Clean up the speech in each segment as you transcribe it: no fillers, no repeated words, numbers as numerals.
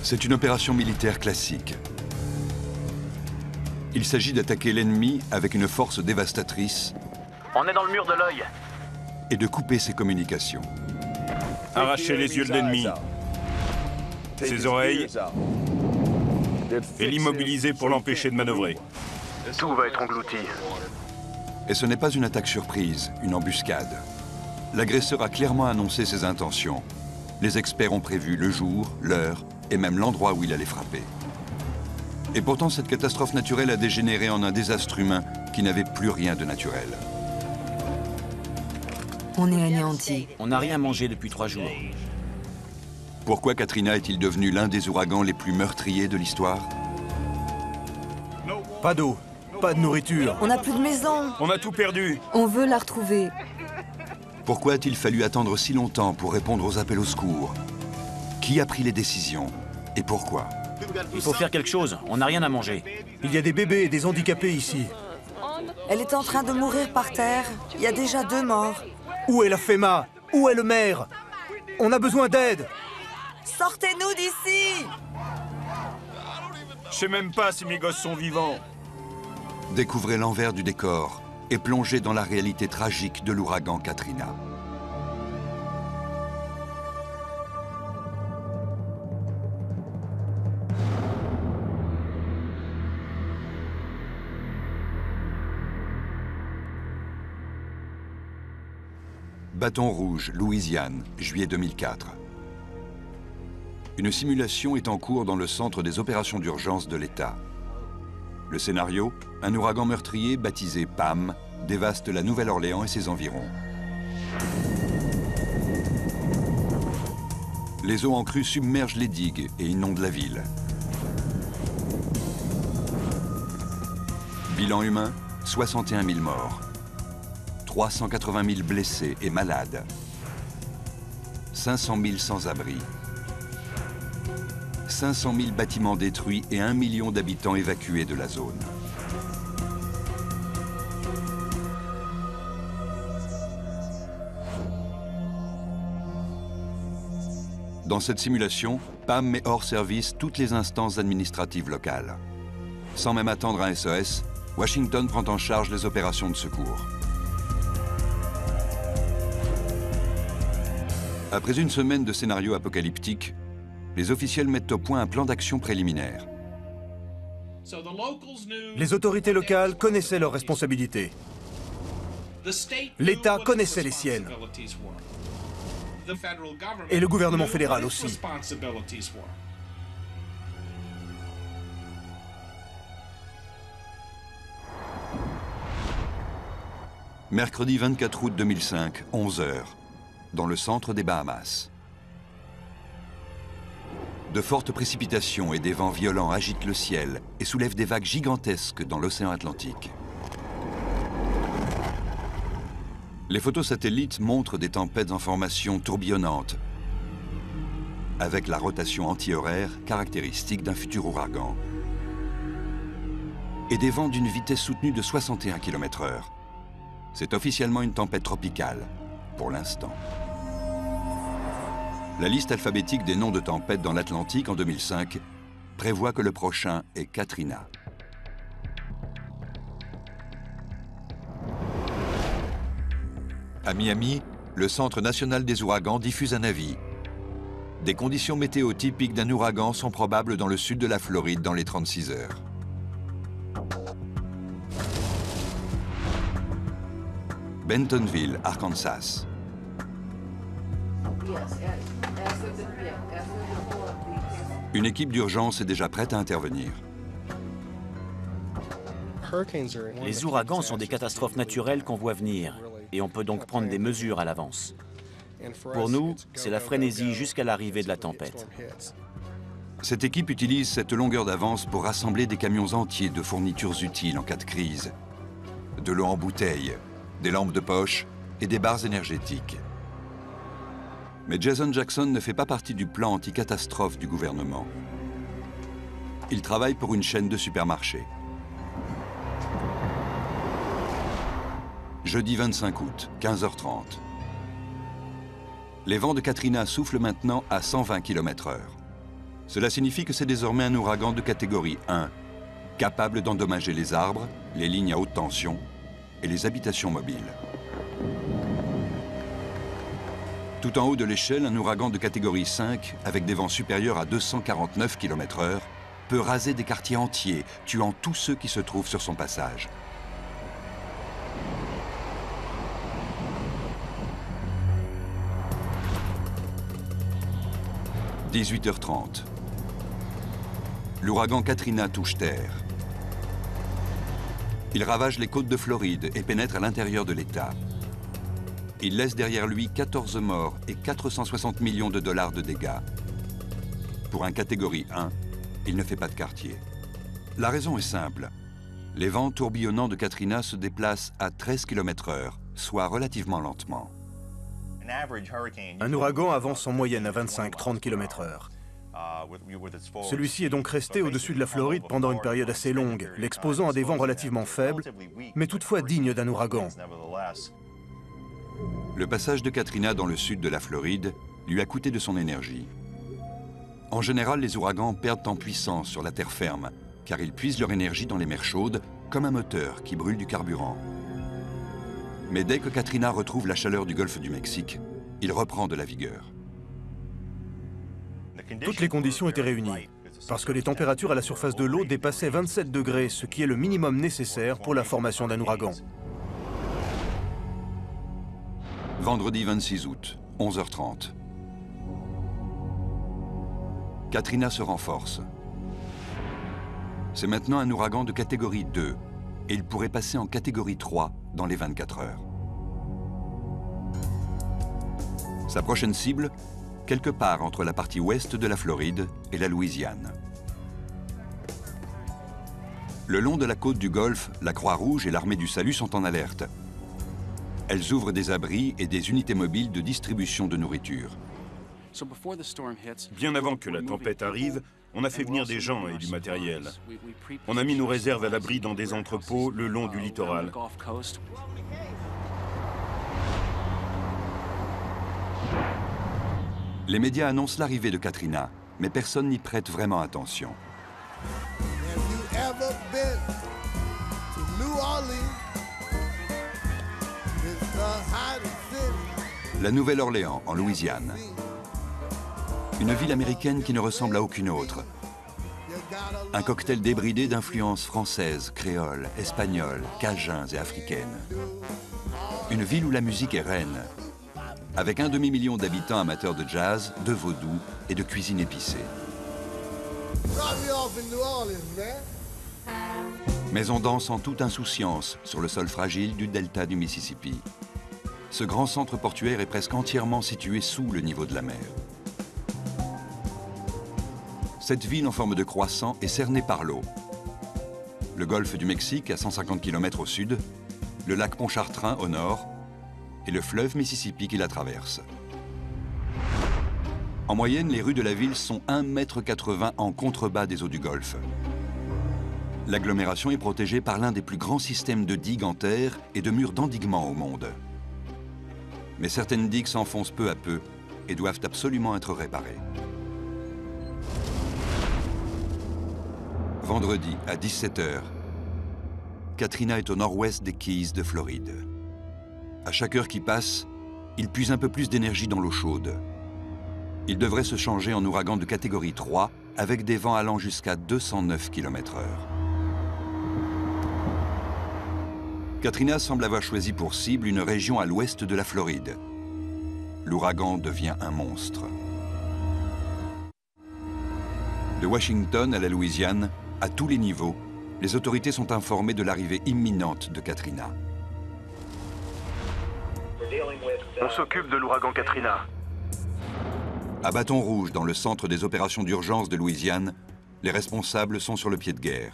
C'est une opération militaire classique. Il s'agit d'attaquer l'ennemi avec une force dévastatrice. On est dans le mur de l'œil. Et de couper ses communications. Arracher les yeux de l'ennemi, ses oreilles, et l'immobiliser pour l'empêcher de manœuvrer. Tout va être englouti. Et ce n'est pas une attaque surprise, une embuscade. L'agresseur a clairement annoncé ses intentions. Les experts ont prévu le jour, l'heure et même l'endroit où il allait frapper. Et pourtant, cette catastrophe naturelle a dégénéré en un désastre humain qui n'avait plus rien de naturel. On est anéantis. On n'a rien mangé depuis 3 jours. Pourquoi Katrina est-il devenu l'un des ouragans les plus meurtriers de l'histoire? Pas d'eau, pas de nourriture. On n'a plus de maison. On a tout perdu. On veut la retrouver. Pourquoi a-t-il fallu attendre si longtemps pour répondre aux appels au secours? Qui a pris les décisions? Et pourquoi? Il faut faire quelque chose, on n'a rien à manger. Il y a des bébés et des handicapés ici. Elle est en train de mourir par terre. Il y a déjà 2 morts. Où est la FEMA? Où est le maire? On a besoin d'aide. Sortez-nous d'ici! Je sais même pas si mes gosses sont vivants. Découvrez l'envers du décor et plongez dans la réalité tragique de l'ouragan Katrina. Bâton rouge, Louisiane, juillet 2004. Une simulation est en cours dans le centre des opérations d'urgence de l'État. Le scénario, un ouragan meurtrier baptisé Pam dévaste la Nouvelle-Orléans et ses environs. Les eaux en crue submergent les digues et inondent la ville. Bilan humain, 61 000 morts. 380 000 blessés et malades. 500 000 sans-abri. 500 000 bâtiments détruits et 1 million d'habitants évacués de la zone. Dans cette simulation, Pam met hors service toutes les instances administratives locales. Sans même attendre un SOS, Washington prend en charge les opérations de secours. Après une semaine de scénario apocalyptique, les officiels mettent au point un plan d'action préliminaire. Les autorités locales connaissaient leurs responsabilités. L'État connaissait les siennes. Et le gouvernement fédéral aussi. Mercredi 24 août 2005, 11 h, dans le centre des Bahamas. De fortes précipitations et des vents violents agitent le ciel et soulèvent des vagues gigantesques dans l'océan Atlantique. Les photos satellites montrent des tempêtes en formation tourbillonnante, avec la rotation anti-horaire caractéristique d'un futur ouragan, et des vents d'une vitesse soutenue de 61 km/h. C'est officiellement une tempête tropicale, pour l'instant. La liste alphabétique des noms de tempêtes dans l'Atlantique en 2005 prévoit que le prochain est Katrina. À Miami, le Centre national des ouragans diffuse un avis. Des conditions météo typiques d'un ouragan sont probables dans le sud de la Floride dans les 36 heures. Bentonville, Arkansas. Une équipe d'urgence est déjà prête à intervenir. Les ouragans sont des catastrophes naturelles qu'on voit venir, et on peut donc prendre des mesures à l'avance. Pour nous, c'est la frénésie jusqu'à l'arrivée de la tempête. Cette équipe utilise cette longueur d'avance pour rassembler des camions entiers de fournitures utiles en cas de crise. De l'eau en bouteille, des lampes de poche et des barres énergétiques. Mais Jason Jackson ne fait pas partie du plan anti-catastrophe du gouvernement. Il travaille pour une chaîne de supermarchés. Jeudi 25 août, 15 h 30. Les vents de Katrina soufflent maintenant à 120 km/h. Cela signifie que c'est désormais un ouragan de catégorie 1, capable d'endommager les arbres, les lignes à haute tension et les habitations mobiles. Tout en haut de l'échelle, un ouragan de catégorie 5, avec des vents supérieurs à 249 km/h, peut raser des quartiers entiers, tuant tous ceux qui se trouvent sur son passage. « 18h30. L'ouragan Katrina touche terre. Il ravage les côtes de Floride et pénètre à l'intérieur de l'État. Il laisse derrière lui 14 morts et 460 millions de dollars de dégâts. Pour un catégorie 1, il ne fait pas de quartier. La raison est simple. Les vents tourbillonnants de Katrina se déplacent à 13 km/h, soit relativement lentement. Un ouragan avance en moyenne à 25-30 km/h. Celui-ci est donc resté au-dessus de la Floride pendant une période assez longue, l'exposant à des vents relativement faibles, mais toutefois dignes d'un ouragan. Le passage de Katrina dans le sud de la Floride lui a coûté de son énergie. En général, les ouragans perdent en puissance sur la terre ferme, car ils puisent leur énergie dans les mers chaudes, comme un moteur qui brûle du carburant. Mais dès que Katrina retrouve la chaleur du golfe du Mexique, il reprend de la vigueur. Toutes les conditions étaient réunies, parce que les températures à la surface de l'eau dépassaient 27 degrés, ce qui est le minimum nécessaire pour la formation d'un ouragan. Vendredi 26 août, 11h30. Katrina se renforce. C'est maintenant un ouragan de catégorie 2 et il pourrait passer en catégorie 3 dans les 24 heures. Sa prochaine cible, quelque part entre la partie ouest de la Floride et la Louisiane. Le long de la côte du Golfe, la Croix-Rouge et l'Armée du Salut sont en alerte. Elles ouvrent des abris et des unités mobiles de distribution de nourriture. Bien avant que la tempête arrive, on a fait venir des gens et du matériel. On a mis nos réserves à l'abri dans des entrepôts le long du littoral. Les médias annoncent l'arrivée de Katrina, mais personne n'y prête vraiment attention. La Nouvelle-Orléans, en Louisiane. Une ville américaine qui ne ressemble à aucune autre. Un cocktail débridé d'influences françaises, créoles, espagnoles, cajuns et africaines. Une ville où la musique est reine, avec un demi-million d'habitants amateurs de jazz, de vaudou et de cuisine épicée. Mais on danse en toute insouciance sur le sol fragile du delta du Mississippi. Ce grand centre portuaire est presque entièrement situé sous le niveau de la mer. Cette ville en forme de croissant est cernée par l'eau. Le golfe du Mexique à 150 km au sud, le lac Pontchartrain au nord et le fleuve Mississippi qui la traverse. En moyenne, les rues de la ville sont 1,80 m en contrebas des eaux du golfe. L'agglomération est protégée par l'un des plus grands systèmes de digues en terre et de murs d'endiguement au monde. Mais certaines digues s'enfoncent peu à peu et doivent absolument être réparées. Vendredi à 17 h, Katrina est au nord-ouest des Keys de Floride. À chaque heure qui passe, il puise un peu plus d'énergie dans l'eau chaude. Il devrait se changer en ouragan de catégorie 3 avec des vents allant jusqu'à 209 km/h. Katrina semble avoir choisi pour cible une région à l'ouest de la Floride. L'ouragan devient un monstre. De Washington à la Louisiane, à tous les niveaux, les autorités sont informées de l'arrivée imminente de Katrina. On s'occupe de l'ouragan Katrina. À Bâton Rouge, dans le centre des opérations d'urgence de Louisiane, les responsables sont sur le pied de guerre.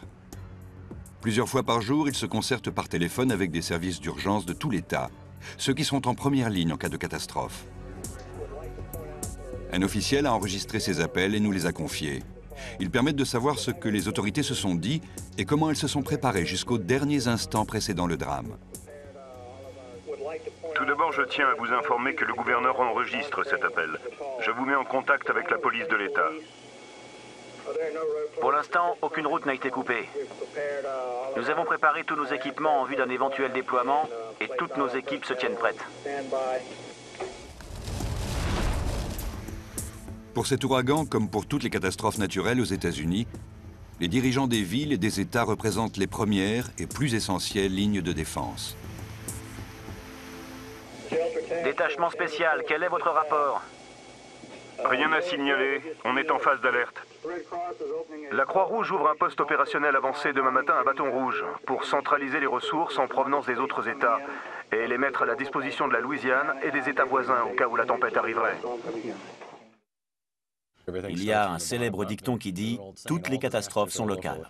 Plusieurs fois par jour, ils se concertent par téléphone avec des services d'urgence de tout l'État, ceux qui sont en première ligne en cas de catastrophe. Un officiel a enregistré ces appels et nous les a confiés. Ils permettent de savoir ce que les autorités se sont dit et comment elles se sont préparées jusqu'aux derniers instants précédant le drame. Tout d'abord, je tiens à vous informer que le gouverneur enregistre cet appel. Je vous mets en contact avec la police de l'État. Pour l'instant, aucune route n'a été coupée. Nous avons préparé tous nos équipements en vue d'un éventuel déploiement et toutes nos équipes se tiennent prêtes. Pour cet ouragan, comme pour toutes les catastrophes naturelles aux États-Unis, les dirigeants des villes et des États représentent les premières et plus essentielles lignes de défense. Détachement spécial, quel est votre rapport? Rien à signaler, on est en phase d'alerte. La Croix-Rouge ouvre un poste opérationnel avancé demain matin à Bâton Rouge pour centraliser les ressources en provenance des autres États et les mettre à la disposition de la Louisiane et des États voisins au cas où la tempête arriverait. Il y a un célèbre dicton qui dit « Toutes les catastrophes sont locales ».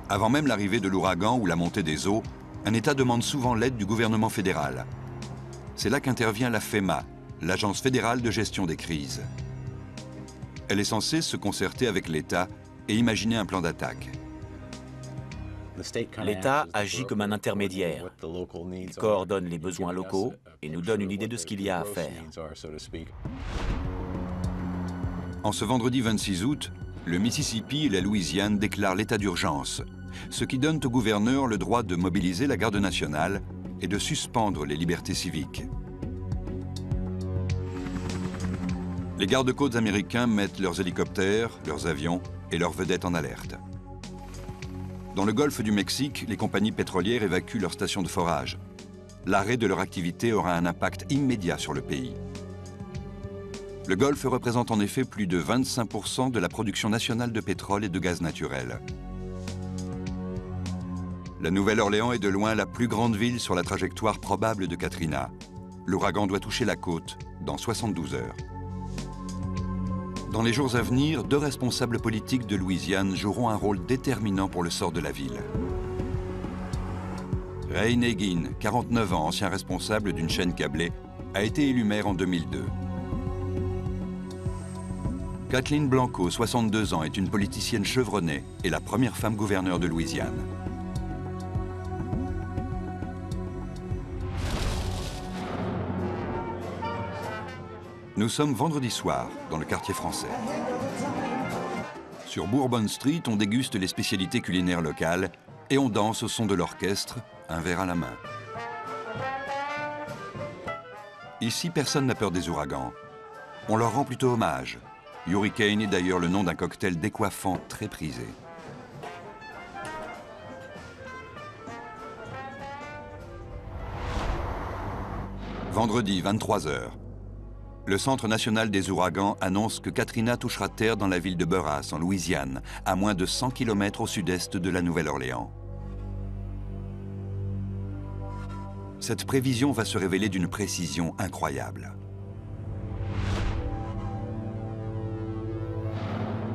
Avant même l'arrivée de l'ouragan ou la montée des eaux, un État demande souvent l'aide du gouvernement fédéral. C'est là qu'intervient la FEMA, l'Agence fédérale de gestion des crises. Elle est censée se concerter avec l'État et imaginer un plan d'attaque. L'État agit comme un intermédiaire. Il coordonne les besoins locaux et nous donne une idée de ce qu'il y a à faire. En ce vendredi 26 août, le Mississippi et la Louisiane déclarent l'état d'urgence, ce qui donne au gouverneur le droit de mobiliser la garde nationale et de suspendre les libertés civiques. Les gardes-côtes américains mettent leurs hélicoptères, leurs avions et leurs vedettes en alerte. Dans le golfe du Mexique, les compagnies pétrolières évacuent leurs stations de forage. L'arrêt de leur activité aura un impact immédiat sur le pays. Le Golfe représente en effet plus de 25% de la production nationale de pétrole et de gaz naturel. La Nouvelle-Orléans est de loin la plus grande ville sur la trajectoire probable de Katrina. L'ouragan doit toucher la côte dans 72 heures. Dans les jours à venir, 2 responsables politiques de Louisiane joueront un rôle déterminant pour le sort de la ville. Ray Nagin, 49 ans, ancien responsable d'une chaîne câblée, a été élu maire en 2002. Kathleen Blanco, 62 ans, est une politicienne chevronnée et la première femme gouverneure de Louisiane. Nous sommes vendredi soir, dans le quartier français. Sur Bourbon Street, on déguste les spécialités culinaires locales et on danse au son de l'orchestre, un verre à la main. Ici, personne n'a peur des ouragans. On leur rend plutôt hommage. Hurricane est d'ailleurs le nom d'un cocktail décoiffant très prisé. Vendredi, 23 h. Le Centre national des ouragans annonce que Katrina touchera terre dans la ville de Burras, en Louisiane, à moins de 100 km au sud-est de la Nouvelle-Orléans. Cette prévision va se révéler d'une précision incroyable.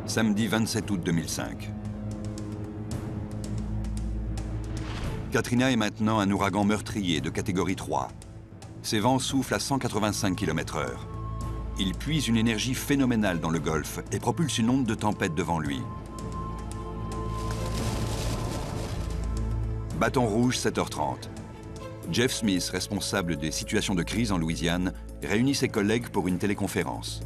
Samedi 27 août 2005. Katrina est maintenant un ouragan meurtrier de catégorie 3. Ses vents soufflent à 185 km/h. Il puise une énergie phénoménale dans le Golfe et propulse une onde de tempête devant lui. Bâton Rouge, 7h30. Jeff Smith, responsable des situations de crise en Louisiane, réunit ses collègues pour une téléconférence.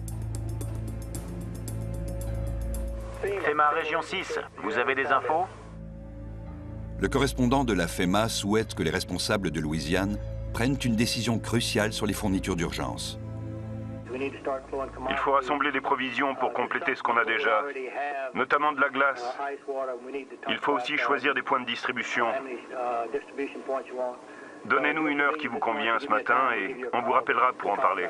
FEMA Région 6, vous avez des infos? Le correspondant de la FEMA souhaite que les responsables de Louisiane prennent une décision cruciale sur les fournitures d'urgence. Il faut rassembler des provisions pour compléter ce qu'on a déjà, notamment de la glace. Il faut aussi choisir des points de distribution. Donnez-nous une heure qui vous convient ce matin et on vous rappellera pour en parler.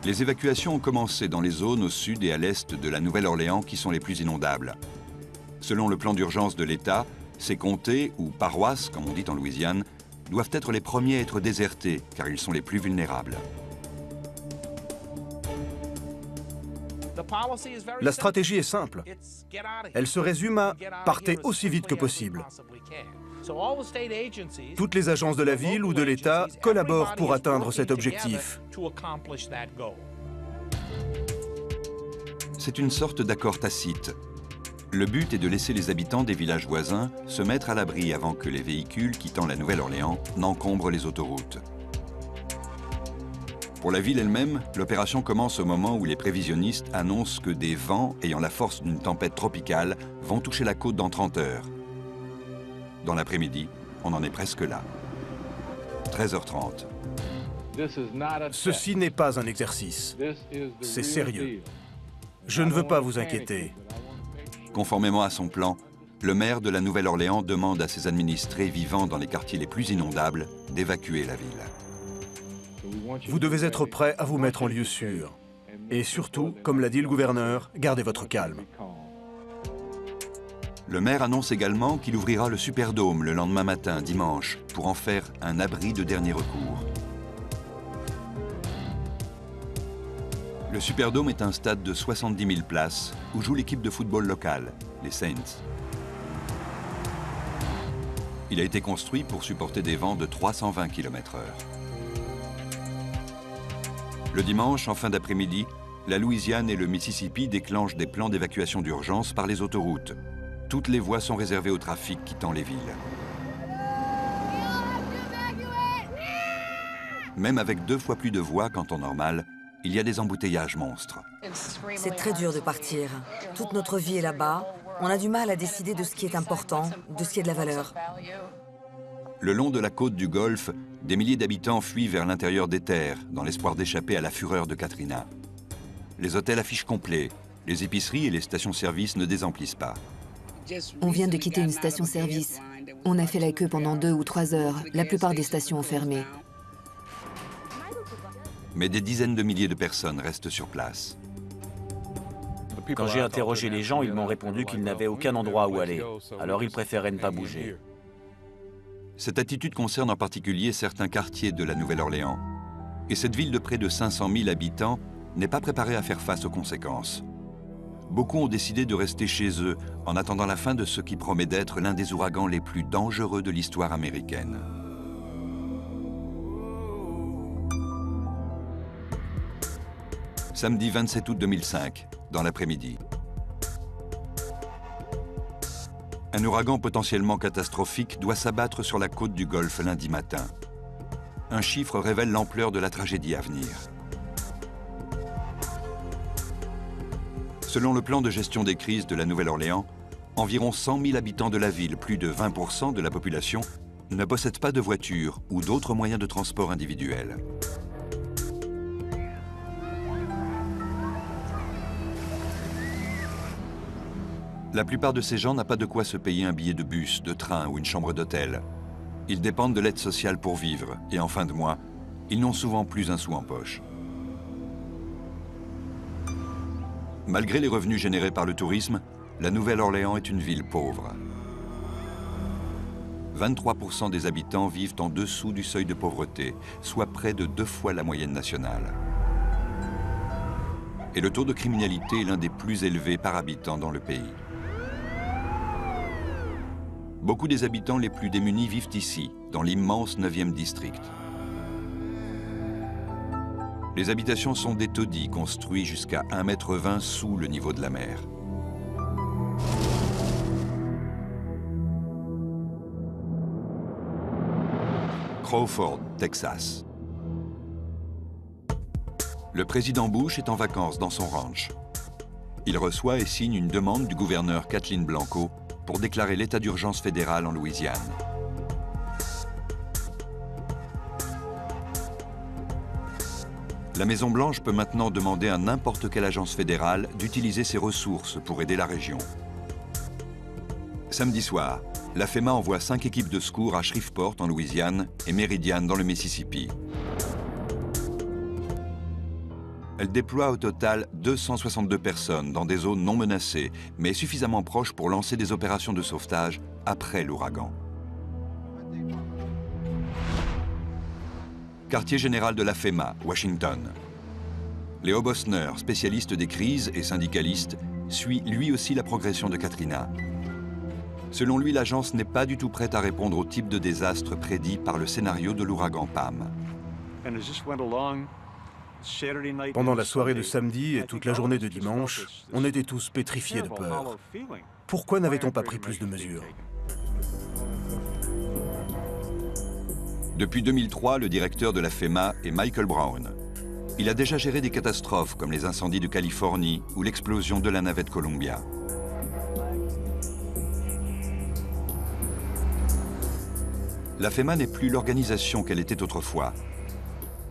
Les évacuations ont commencé dans les zones au sud et à l'est de la Nouvelle-Orléans qui sont les plus inondables. Selon le plan d'urgence de l'État, ces comtés, ou paroisses, comme on dit en Louisiane, doivent être les premiers à être désertés, car ils sont les plus vulnérables. La stratégie est simple. Elle se résume à « partez aussi vite que possible ». Toutes les agences de la ville ou de l'État collaborent pour atteindre cet objectif. C'est une sorte d'accord tacite. Le but est de laisser les habitants des villages voisins se mettre à l'abri avant que les véhicules quittant la Nouvelle-Orléans n'encombrent les autoroutes. Pour la ville elle-même, l'opération commence au moment où les prévisionnistes annoncent que des vents ayant la force d'une tempête tropicale vont toucher la côte dans 30 heures. Dans l'après-midi, on en est presque là. 13h30. Ceci n'est pas un exercice. C'est sérieux. Je ne veux pas vous inquiéter. Conformément à son plan, le maire de la Nouvelle-Orléans demande à ses administrés vivant dans les quartiers les plus inondables d'évacuer la ville. Vous devez être prêt à vous mettre en lieu sûr. Et surtout, comme l'a dit le gouverneur, gardez votre calme. Le maire annonce également qu'il ouvrira le Superdome le lendemain matin, dimanche, pour en faire un abri de dernier recours. Le Superdome est un stade de 70 000 places où joue l'équipe de football locale, les Saints. Il a été construit pour supporter des vents de 320 km/h. Le dimanche, en fin d'après-midi, la Louisiane et le Mississippi déclenchent des plans d'évacuation d'urgence par les autoroutes. Toutes les voies sont réservées au trafic quittant les villes. Même avec 2 fois plus de voies qu'en temps normal, il y a des embouteillages monstres. C'est très dur de partir. Toute notre vie est là-bas. On a du mal à décider de ce qui est important, de ce qui est de la valeur. Le long de la côte du Golfe, des milliers d'habitants fuient vers l'intérieur des terres, dans l'espoir d'échapper à la fureur de Katrina. Les hôtels affichent complet, les épiceries et les stations-service ne désemplissent pas. On vient de quitter une station-service. On a fait la queue pendant 2 ou 3 heures. La plupart des stations ont fermé. Mais des dizaines de milliers de personnes restent sur place. Quand j'ai interrogé les gens, ils m'ont répondu qu'ils n'avaient aucun endroit où aller. Alors ils préféraient ne pas bouger. Cette attitude concerne en particulier certains quartiers de la Nouvelle-Orléans. Et cette ville de près de 500 000 habitants n'est pas préparée à faire face aux conséquences. Beaucoup ont décidé de rester chez eux en attendant la fin de ce qui promet d'être l'un des ouragans les plus dangereux de l'histoire américaine. Samedi 27 août 2005, dans l'après-midi. Un ouragan potentiellement catastrophique doit s'abattre sur la côte du Golfe lundi matin. Un chiffre révèle l'ampleur de la tragédie à venir. Selon le plan de gestion des crises de la Nouvelle-Orléans, environ 100 000 habitants de la ville, plus de 20% de la population, ne possèdent pas de voiture ou d'autres moyens de transport individuels. La plupart de ces gens n'ont pas de quoi se payer un billet de bus, de train ou une chambre d'hôtel. Ils dépendent de l'aide sociale pour vivre et en fin de mois, ils n'ont souvent plus un sou en poche. Malgré les revenus générés par le tourisme, la Nouvelle-Orléans est une ville pauvre. 23% des habitants vivent en dessous du seuil de pauvreté, soit près de 2 fois la moyenne nationale. Et le taux de criminalité est l'un des plus élevés par habitant dans le pays. Beaucoup des habitants les plus démunis vivent ici, dans l'immense 9e district. Les habitations sont des taudis construits jusqu'à 1,20 m sous le niveau de la mer. Crawford, Texas. Le président Bush est en vacances dans son ranch. Il reçoit et signe une demande du gouverneur Kathleen Blanco pour déclarer l'état d'urgence fédéral en Louisiane. La Maison-Blanche peut maintenant demander à n'importe quelle agence fédérale d'utiliser ses ressources pour aider la région. Samedi soir, la FEMA envoie 5 équipes de secours à Shreveport en Louisiane et Meridian dans le Mississippi. Elle déploie au total 262 personnes dans des zones non menacées, mais suffisamment proches pour lancer des opérations de sauvetage après l'ouragan. Quartier général de la FEMA, Washington. Léo Bosner, spécialiste des crises et syndicaliste, suit lui aussi la progression de Katrina. Selon lui, l'agence n'est pas du tout prête à répondre au type de désastre prédit par le scénario de l'ouragan Pam. Pendant la soirée de samedi et toute la journée de dimanche, on était tous pétrifiés de peur. Pourquoi n'avait-on pas pris plus de mesures? Depuis 2003, le directeur de la FEMA est Michael Brown. Il a déjà géré des catastrophes comme les incendies de Californie ou l'explosion de la navette Columbia. La FEMA n'est plus l'organisation qu'elle était autrefois.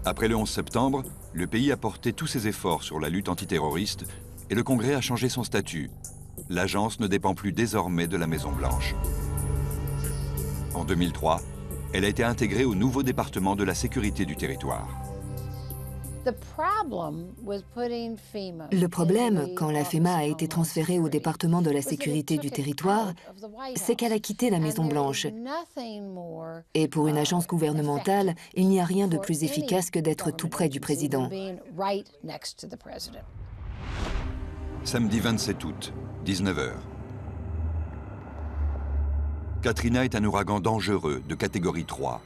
Après le 11 septembre, le pays a porté tous ses efforts sur la lutte antiterroriste et le Congrès a changé son statut. L'agence ne dépend plus désormais de la Maison-Blanche. En 2003, elle a été intégrée au nouveau département de la sécurité du territoire. Le problème, quand la FEMA a été transférée au département de la sécurité du territoire, c'est qu'elle a quitté la Maison-Blanche. Et pour une agence gouvernementale, il n'y a rien de plus efficace que d'être tout près du président. Samedi 27 août, 19h. Katrina est un ouragan dangereux de catégorie 3.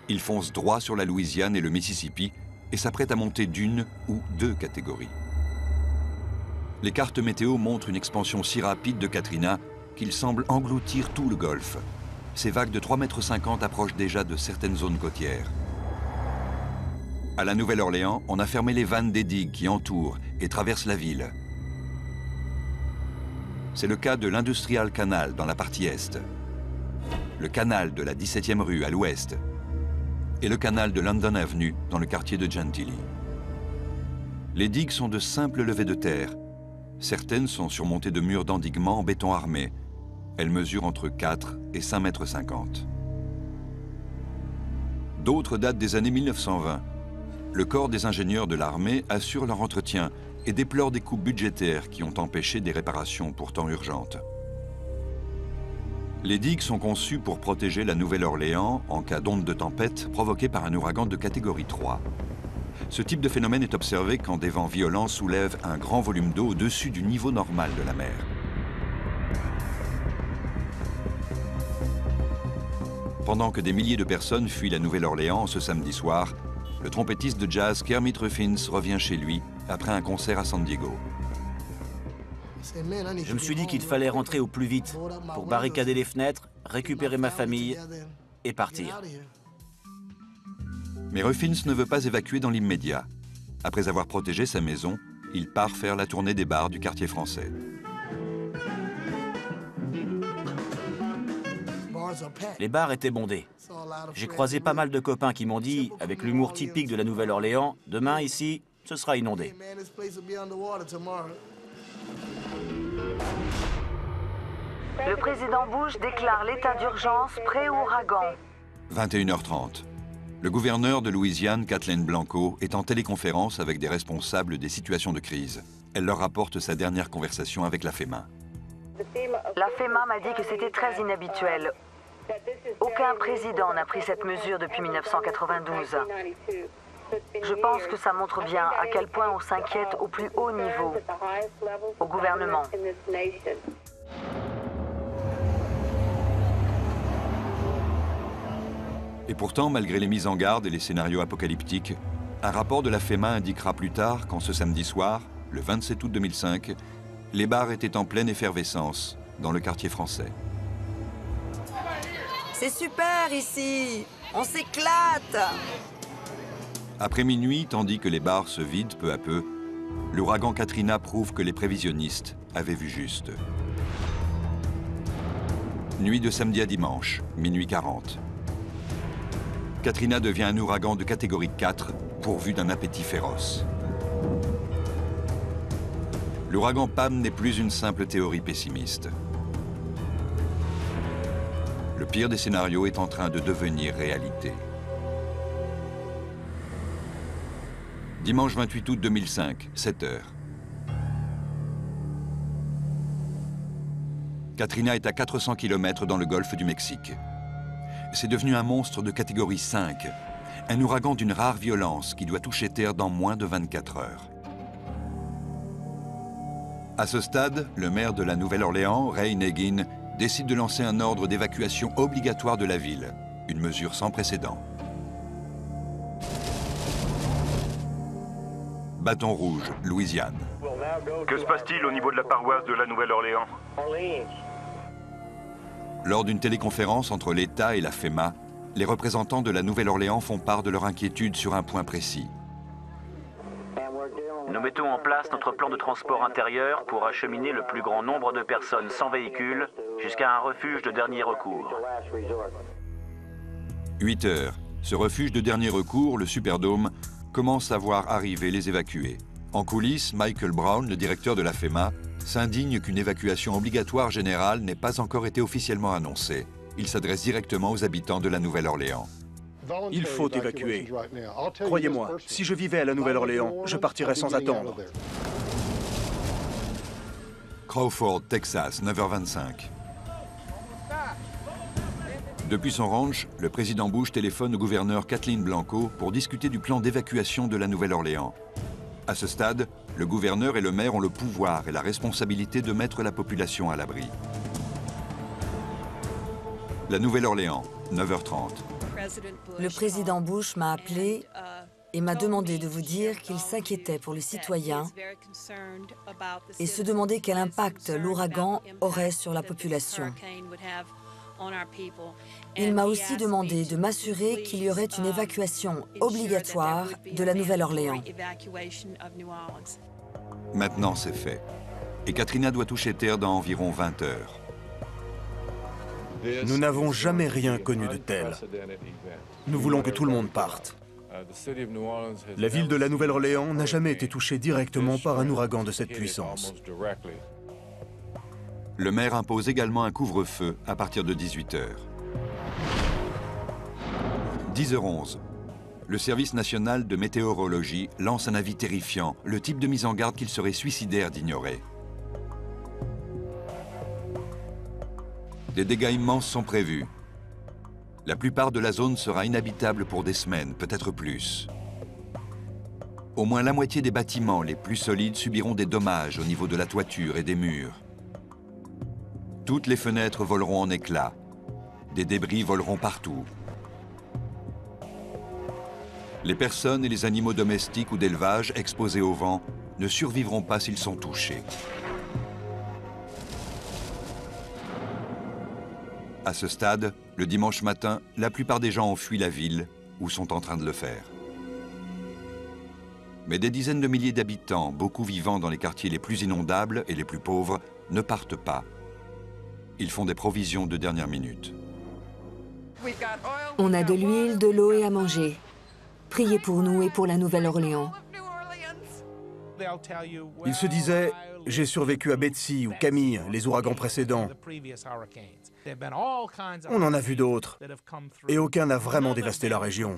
Il fonce droit sur la Louisiane et le Mississippi et s'apprête à monter d'une ou deux catégories. Les cartes météo montrent une expansion si rapide de Katrina qu'il semble engloutir tout le golfe. Ces vagues de 3,50 m approchent déjà de certaines zones côtières. À la Nouvelle-Orléans, on a fermé les vannes des digues qui entourent et traversent la ville. C'est le cas de l'Industrial Canal dans la partie est, le canal de la 17e rue à l'ouest et le canal de London Avenue dans le quartier de Gentilly. Les digues sont de simples levées de terre. Certaines sont surmontées de murs d'endiguement en béton armé. Elles mesurent entre 4 et 5,50 m. D'autres datent des années 1920. Le corps des ingénieurs de l'armée assure leur entretien et déplore des coupes budgétaires qui ont empêché des réparations pourtant urgentes. Les digues sont conçues pour protéger la Nouvelle-Orléans en cas d'onde de tempête provoquée par un ouragan de catégorie 3. Ce type de phénomène est observé quand des vents violents soulèvent un grand volume d'eau au-dessus du niveau normal de la mer. Pendant que des milliers de personnes fuient la Nouvelle-Orléans ce samedi soir, le trompettiste de jazz Kermit Ruffins revient chez lui après un concert à San Diego. Je me suis dit qu'il fallait rentrer au plus vite pour barricader les fenêtres, récupérer ma famille et partir. Mais Ruffins ne veut pas évacuer dans l'immédiat. Après avoir protégé sa maison, il part faire la tournée des bars du quartier français. Les bars étaient bondés. J'ai croisé pas mal de copains qui m'ont dit, avec l'humour typique de la Nouvelle-Orléans, demain ici, ce sera inondé. Le président Bush déclare l'état d'urgence pré-ouragan. 21h30. Le gouverneur de Louisiane, Kathleen Blanco, est en téléconférence avec des responsables des situations de crise. Elle leur rapporte sa dernière conversation avec la FEMA. La FEMA m'a dit que c'était très inhabituel. Aucun président n'a pris cette mesure depuis 1992. Je pense que ça montre bien à quel point on s'inquiète au plus haut niveau, au gouvernement. Et pourtant, malgré les mises en garde et les scénarios apocalyptiques, un rapport de la FEMA indiquera plus tard qu'en ce samedi soir, le 27 août 2005, les bars étaient en pleine effervescence dans le quartier français. C'est super ici! On s'éclate! Après minuit, tandis que les bars se vident peu à peu, l'ouragan Katrina prouve que les prévisionnistes avaient vu juste. Nuit de samedi à dimanche, minuit 40. Katrina devient un ouragan de catégorie 4, pourvu d'un appétit féroce. L'ouragan Pam n'est plus une simple théorie pessimiste. Le pire des scénarios est en train de devenir réalité. Dimanche 28 août 2005, 7h. Katrina est à 400 km dans le golfe du Mexique. C'est devenu un monstre de catégorie 5, un ouragan d'une rare violence qui doit toucher terre dans moins de 24 heures. À ce stade, le maire de la Nouvelle-Orléans, Ray Nagin, décide de lancer un ordre d'évacuation obligatoire de la ville, une mesure sans précédent. Bâton Rouge, Louisiane. Que se passe-t-il au niveau de la paroisse de la Nouvelle-Orléans? Lors d'une téléconférence entre l'État et la FEMA, les représentants de la Nouvelle-Orléans font part de leur inquiétude sur un point précis. Nous mettons en place notre plan de transport intérieur pour acheminer le plus grand nombre de personnes sans véhicule jusqu'à un refuge de dernier recours. 8 heures. Ce refuge de dernier recours, le Superdome, commence à voir arriver les évacués. En coulisses, Michael Brown, le directeur de la FEMA, s'indigne qu'une évacuation obligatoire générale n'ait pas encore été officiellement annoncée. Il s'adresse directement aux habitants de la Nouvelle-Orléans. Il faut évacuer. Croyez-moi, si je vivais à la Nouvelle-Orléans, je partirais sans attendre. Crawford, Texas, 9h25. Depuis son ranch, le président Bush téléphone au gouverneur Kathleen Blanco pour discuter du plan d'évacuation de la Nouvelle-Orléans. À ce stade, le gouverneur et le maire ont le pouvoir et la responsabilité de mettre la population à l'abri. La Nouvelle-Orléans, 9h30. Le président Bush m'a appelé et m'a demandé de vous dire qu'il s'inquiétait pour les citoyens et se demandait quel impact l'ouragan aurait sur la population. Il m'a aussi demandé de m'assurer qu'il y aurait une évacuation obligatoire de la Nouvelle-Orléans. Maintenant, c'est fait. Et Katrina doit toucher terre dans environ 20 heures. Nous n'avons jamais rien connu de tel. Nous voulons que tout le monde parte. La ville de la Nouvelle-Orléans n'a jamais été touchée directement par un ouragan de cette puissance. Le maire impose également un couvre-feu à partir de 18 heures. 10h11. Le service national de météorologie lance un avis terrifiant, le type de mise en garde qu'il serait suicidaire d'ignorer. Des dégâts immenses sont prévus. La plupart de la zone sera inhabitable pour des semaines, peut-être plus. Au moins la moitié des bâtiments les plus solides subiront des dommages au niveau de la toiture et des murs. Toutes les fenêtres voleront en éclats. Des débris voleront partout. Les personnes et les animaux domestiques ou d'élevage exposés au vent ne survivront pas s'ils sont touchés. À ce stade, le dimanche matin, la plupart des gens ont fui la ville ou sont en train de le faire. Mais des dizaines de milliers d'habitants, beaucoup vivant dans les quartiers les plus inondables et les plus pauvres, ne partent pas. Ils font des provisions de dernière minute. On a de l'huile, de l'eau et à manger. Priez pour nous et pour la Nouvelle-Orléans. Il se disait, j'ai survécu à Betsy ou Camille, les ouragans précédents. On en a vu d'autres, et aucun n'a vraiment dévasté la région.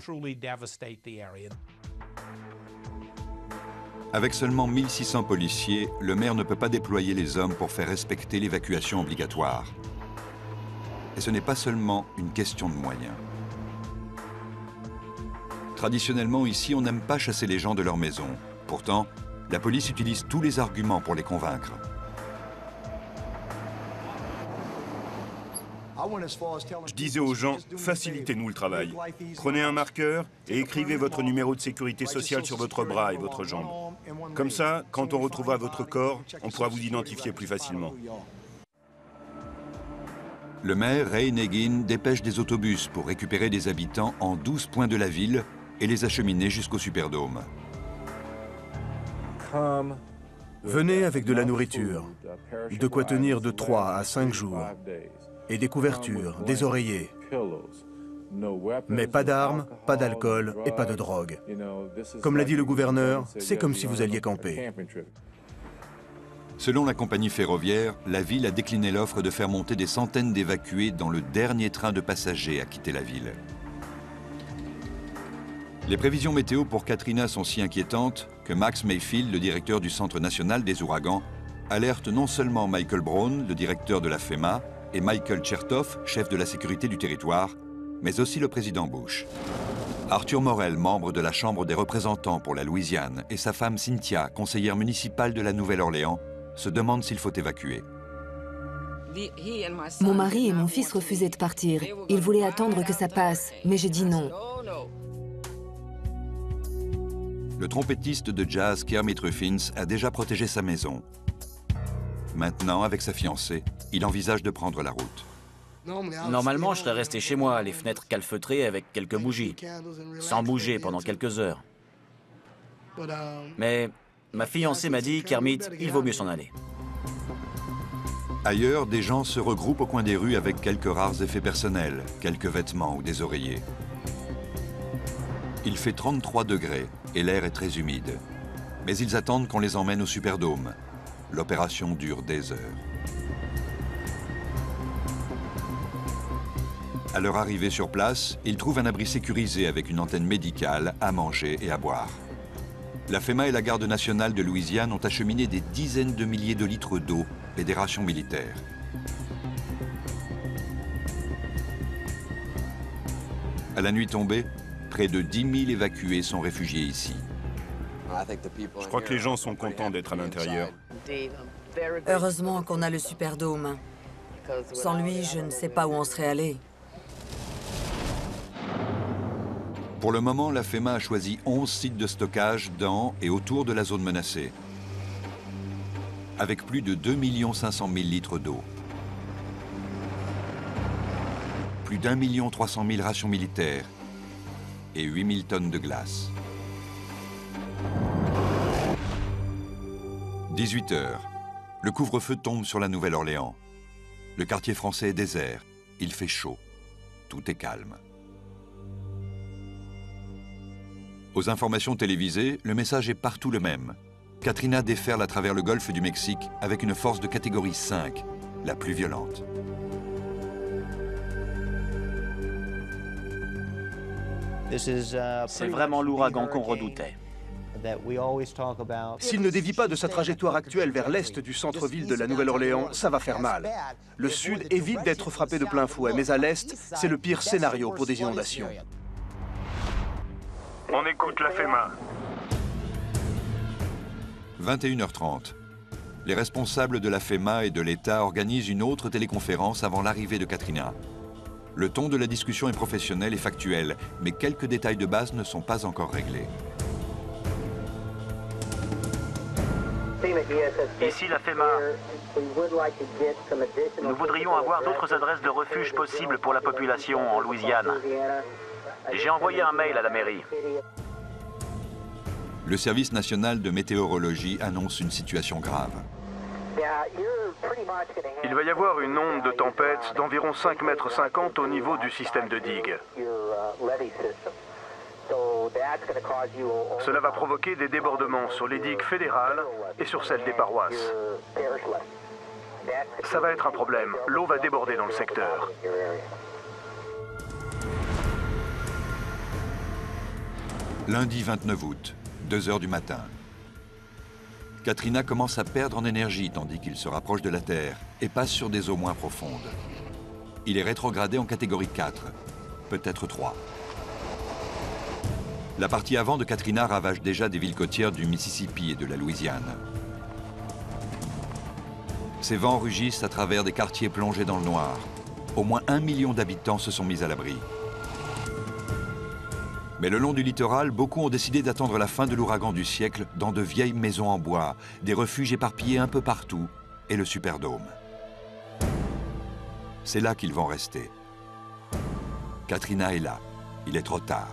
Avec seulement 1600 policiers, le maire ne peut pas déployer les hommes pour faire respecter l'évacuation obligatoire. Et ce n'est pas seulement une question de moyens. Traditionnellement, ici, on n'aime pas chasser les gens de leur maison. Pourtant, la police utilise tous les arguments pour les convaincre. Je disais aux gens, facilitez-nous le travail. Prenez un marqueur et écrivez votre numéro de sécurité sociale sur votre bras et votre jambe. Comme ça, quand on retrouvera votre corps, on pourra vous identifier plus facilement. Le maire, Ray Nagin, dépêche des autobus pour récupérer des habitants en 12 points de la ville et les acheminer jusqu'au Superdome. Venez avec de la nourriture, de quoi tenir de 3 à 5 jours, et des couvertures, des oreillers. Mais pas d'armes, pas d'alcool et pas de drogue. Comme l'a dit le gouverneur, c'est comme si vous alliez camper. Selon la compagnie ferroviaire, la ville a décliné l'offre de faire monter des centaines d'évacués dans le dernier train de passagers à quitter la ville. Les prévisions météo pour Katrina sont si inquiétantes que Max Mayfield, le directeur du Centre national des ouragans, alerte non seulement Michael Brown, le directeur de la FEMA, et Michael Chertoff, chef de la sécurité du territoire, mais aussi le président Bush. Arthur Morell, membre de la Chambre des représentants pour la Louisiane, et sa femme Cynthia, conseillère municipale de la Nouvelle-Orléans, se demandent s'il faut évacuer. Mon mari et mon fils refusaient de partir. Ils voulaient attendre que ça passe, mais j'ai dit non. Le trompettiste de jazz Kermit Ruffins a déjà protégé sa maison. Maintenant, avec sa fiancée, il envisage de prendre la route. Normalement, je serais resté chez moi, les fenêtres calfeutrées avec quelques bougies, sans bouger pendant quelques heures. Mais Ma fiancée m'a dit qu'Hermit, il vaut mieux s'en aller. Ailleurs, des gens se regroupent au coin des rues avec quelques rares effets personnels, quelques vêtements ou des oreillers. Il fait 33 degrés et l'air est très humide. Mais ils attendent qu'on les emmène au Superdome. L'opération dure des heures. À leur arrivée sur place, ils trouvent un abri sécurisé avec une antenne médicale, à manger et à boire. La FEMA et la Garde nationale de Louisiane ont acheminé des dizaines de milliers de litres d'eau et des rations militaires. À la nuit tombée, près de 10 000 évacués sont réfugiés ici. Je crois que les gens sont contents d'être à l'intérieur. Heureusement qu'on a le Superdome. Sans lui, je ne sais pas où on serait allé. Pour le moment, la FEMA a choisi 11 sites de stockage dans et autour de la zone menacée, avec plus de 2 500 000 litres d'eau. Plus d'1 300 000 rations militaires et 8 000 tonnes de glace. 18 heures. Le couvre-feu tombe sur la Nouvelle-Orléans. Le quartier français est désert. Il fait chaud. Tout est calme. Aux informations télévisées, le message est partout le même. Katrina déferle à travers le golfe du Mexique avec une force de catégorie 5, la plus violente. C'est vraiment l'ouragan qu'on redoutait. S'il ne dévie pas de sa trajectoire actuelle vers l'est du centre-ville de la Nouvelle-Orléans, ça va faire mal. Le sud évite d'être frappé de plein fouet, mais à l'est, c'est le pire scénario pour des inondations. On écoute la FEMA. 21h30. Les responsables de la FEMA et de l'État organisent une autre téléconférence avant l'arrivée de Katrina. Le ton de la discussion est professionnel et factuel, mais quelques détails de base ne sont pas encore réglés. Ici la FEMA. Nous voudrions avoir d'autres adresses de refuge possibles pour la population en Louisiane. J'ai envoyé un mail à la mairie. Le service national de météorologie annonce une situation grave. Il va y avoir une onde de tempête d'environ 5,50 mètres au niveau du système de digue. Cela va provoquer des débordements sur les digues fédérales et sur celles des paroisses. Ça va être un problème. L'eau va déborder dans le secteur. Lundi 29 août, 2 heures du matin. Katrina commence à perdre en énergie tandis qu'il se rapproche de la Terre et passe sur des eaux moins profondes. Il est rétrogradé en catégorie 4, peut-être 3. La partie avant de Katrina ravage déjà des villes côtières du Mississippi et de la Louisiane. Ces vents rugissent à travers des quartiers plongés dans le noir. Au moins 1 million d'habitants se sont mis à l'abri. Mais le long du littoral, beaucoup ont décidé d'attendre la fin de l'ouragan du siècle dans de vieilles maisons en bois, des refuges éparpillés un peu partout et le Superdome. C'est là qu'ils vont rester. Katrina est là. Il est trop tard.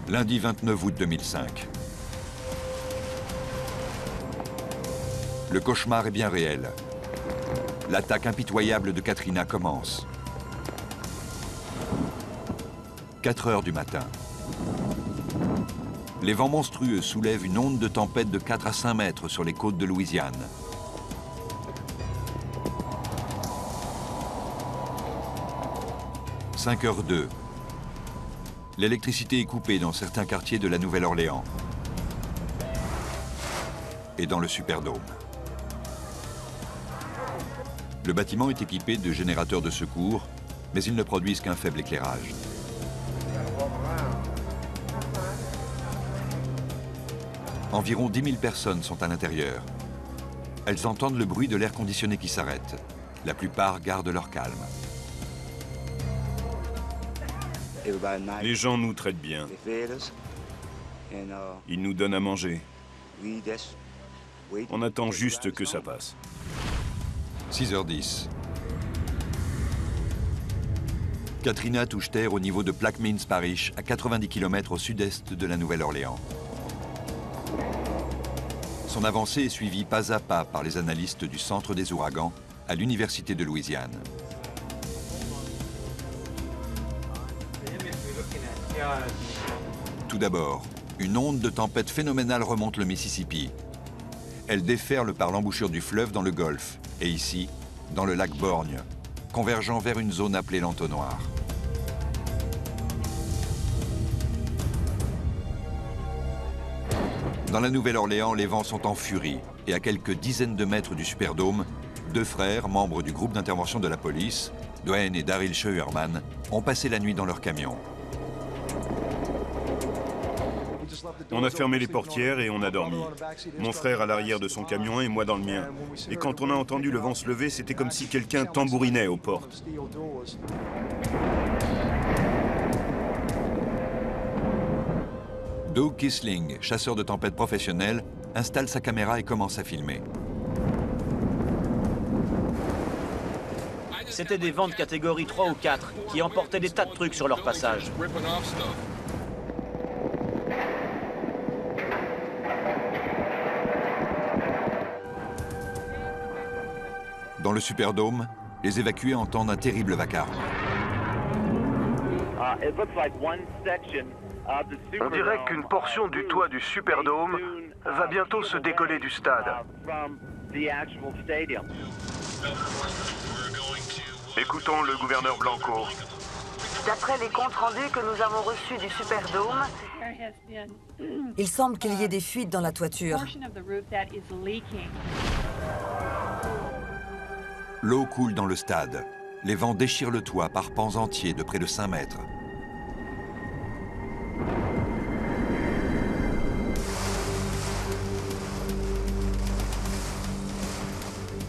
Lundi 29 août 2005. Le cauchemar est bien réel. L'attaque impitoyable de Katrina commence. 4 heures du matin. Les vents monstrueux soulèvent une onde de tempête de 4 à 5 mètres sur les côtes de Louisiane. « 5h02. L'électricité est coupée dans certains quartiers de la Nouvelle-Orléans et dans le Superdome. Le bâtiment est équipé de générateurs de secours, mais ils ne produisent qu'un faible éclairage. Environ 10 000 personnes sont à l'intérieur. Elles entendent le bruit de l'air conditionné qui s'arrête. La plupart gardent leur calme. Les gens nous traitent bien. Ils nous donnent à manger. On attend juste que ça passe. 6h10. Katrina touche terre au niveau de Plaquemines Parish, à 90 km au sud-est de la Nouvelle-Orléans. Son avancée est suivie pas à pas par les analystes du Centre des ouragans à l'Université de Louisiane. Tout d'abord, une onde de tempête phénoménale remonte le Mississippi. Elle déferle par l'embouchure du fleuve dans le Golfe, et ici, dans le lac Borgne, convergeant vers une zone appelée l'entonnoir. Dans la Nouvelle-Orléans, les vents sont en furie, et à quelques dizaines de mètres du Superdome, deux frères, membres du groupe d'intervention de la police, Dwayne et Daryl Scheuerman, ont passé la nuit dans leur camion. On a fermé les portières et on a dormi. Mon frère à l'arrière de son camion et moi dans le mien. Et quand on a entendu le vent se lever, c'était comme si quelqu'un tambourinait aux portes. Doug Kissling, chasseur de tempêtes professionnel, installe sa caméra et commence à filmer. C'était des vents de catégorie 3 ou 4 qui emportaient des tas de trucs sur leur passage. Dans le Superdome, les évacués entendent un terrible vacarme. On dirait qu'une portion du toit du Superdome va bientôt se décoller du stade. Écoutons le gouverneur Blanco. D'après les comptes rendus que nous avons reçus du Superdome, il semble qu'il y ait des fuites dans la toiture. L'eau coule dans le stade. Les vents déchirent le toit par pans entiers de près de 5 mètres.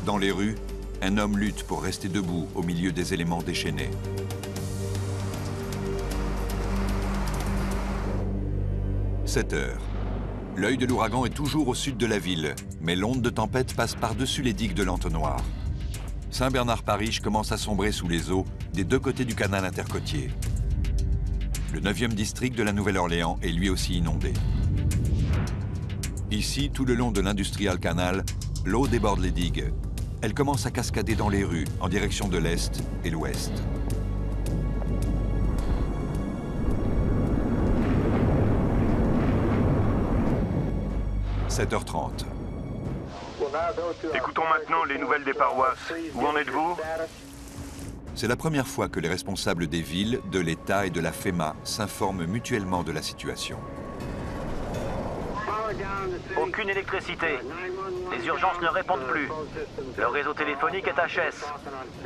Dans les rues, un homme lutte pour rester debout au milieu des éléments déchaînés. « 7 heures. L'œil de l'ouragan est toujours au sud de la ville, mais l'onde de tempête passe par-dessus les digues de l'entonnoir. Saint-Bernard-Parish commence à sombrer sous les eaux des deux côtés du canal intercôtier. Le 9e district de la Nouvelle-Orléans est lui aussi inondé. Ici, tout le long de l'Industrial Canal, l'eau déborde les digues. Elle commence à cascader dans les rues en direction de l'est et l'ouest. « 7h30. Écoutons maintenant les nouvelles des paroisses. Où en êtes-vous? C'est la première fois que les responsables des villes, de l'État et de la FEMA s'informent mutuellement de la situation. Aucune électricité. Les urgences ne répondent plus. Le réseau téléphonique est HS.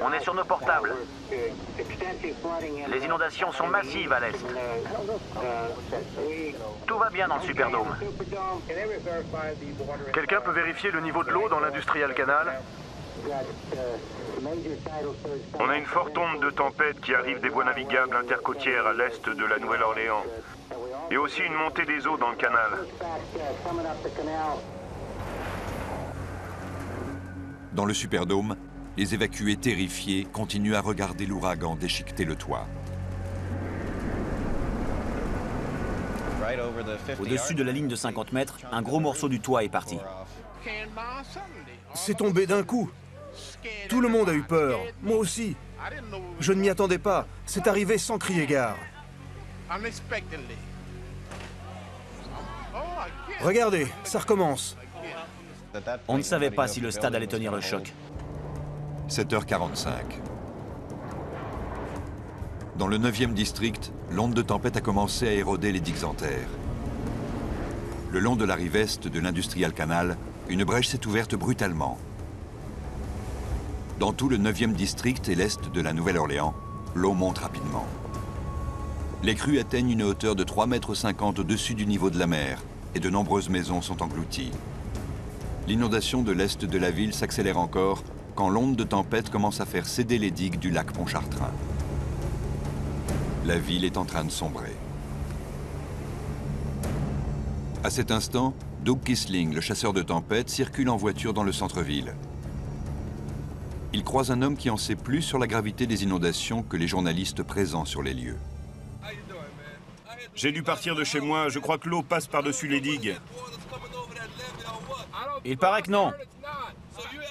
On est sur nos portables. Les inondations sont massives à l'est. Tout va bien dans le Superdome. Quelqu'un peut vérifier le niveau de l'eau dans l'Industrial Canal? On a une forte onde de tempête qui arrive des voies navigables intercôtières à l'est de la Nouvelle-Orléans. Et aussi une montée des eaux dans le canal. Dans le Superdome, les évacués terrifiés continuent à regarder l'ouragan déchiqueter le toit. Au-dessus de la ligne de 50 mètres, un gros morceau du toit est parti. C'est tombé d'un coup. Tout le monde a eu peur, moi aussi. Je ne m'y attendais pas, c'est arrivé sans crier gare. Regardez, ça recommence. On ne savait pas si le stade allait tenir le choc. 7h45. Dans le 9e district, l'onde de tempête a commencé à éroder les digues en terre. Le long de la rive est de l'Industrial Canal, une brèche s'est ouverte brutalement. Dans tout le 9e district et l'est de la Nouvelle-Orléans, l'eau monte rapidement. Les crues atteignent une hauteur de 3,50 m au-dessus du niveau de la mer et de nombreuses maisons sont englouties. L'inondation de l'est de la ville s'accélère encore quand l'onde de tempête commence à faire céder les digues du lac Pontchartrain. La ville est en train de sombrer. À cet instant, Doug Kissling, le chasseur de tempête, circule en voiture dans le centre-ville. Il croise un homme qui en sait plus sur la gravité des inondations que les journalistes présents sur les lieux. J'ai dû partir de chez moi. Je crois que l'eau passe par-dessus les digues. Il paraît que non.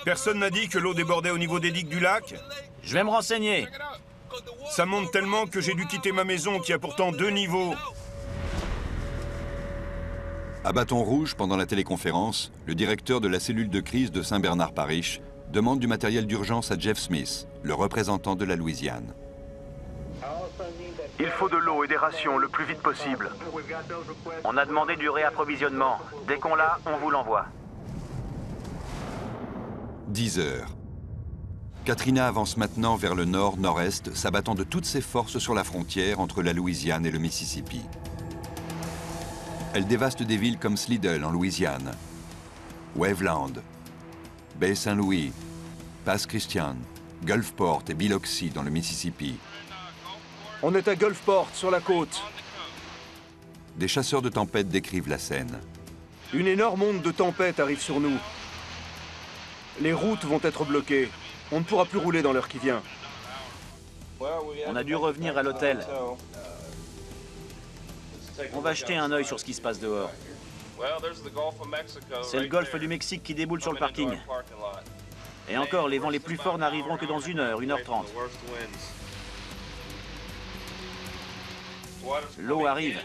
Personne n'a dit que l'eau débordait au niveau des digues du lac? Je vais me renseigner. Ça monte tellement que j'ai dû quitter ma maison qui a pourtant 2 niveaux. À Bâton Rouge, pendant la téléconférence, le directeur de la cellule de crise de Saint-Bernard-Parish demande du matériel d'urgence à Jeff Smith, le représentant de la Louisiane. Il faut de l'eau et des rations le plus vite possible. On a demandé du réapprovisionnement. Dès qu'on l'a, on vous l'envoie. 10 heures. Katrina avance maintenant vers le nord-nord-est, s'abattant de toutes ses forces sur la frontière entre la Louisiane et le Mississippi. Elle dévaste des villes comme Slidell en Louisiane, Waveland, Bay Saint-Louis, Pass Christian, Gulfport et Biloxi dans le Mississippi. On est à Gulfport, sur la côte. Des chasseurs de tempêtes décrivent la scène. Une énorme onde de tempête arrive sur nous. Les routes vont être bloquées. On ne pourra plus rouler dans l'heure qui vient. On a dû revenir à l'hôtel. On va jeter un œil sur ce qui se passe dehors. C'est le golfe du Mexique qui déboule sur le parking. Et encore, les vents les plus forts n'arriveront que dans 1 heure, 1h30. L'eau arrive.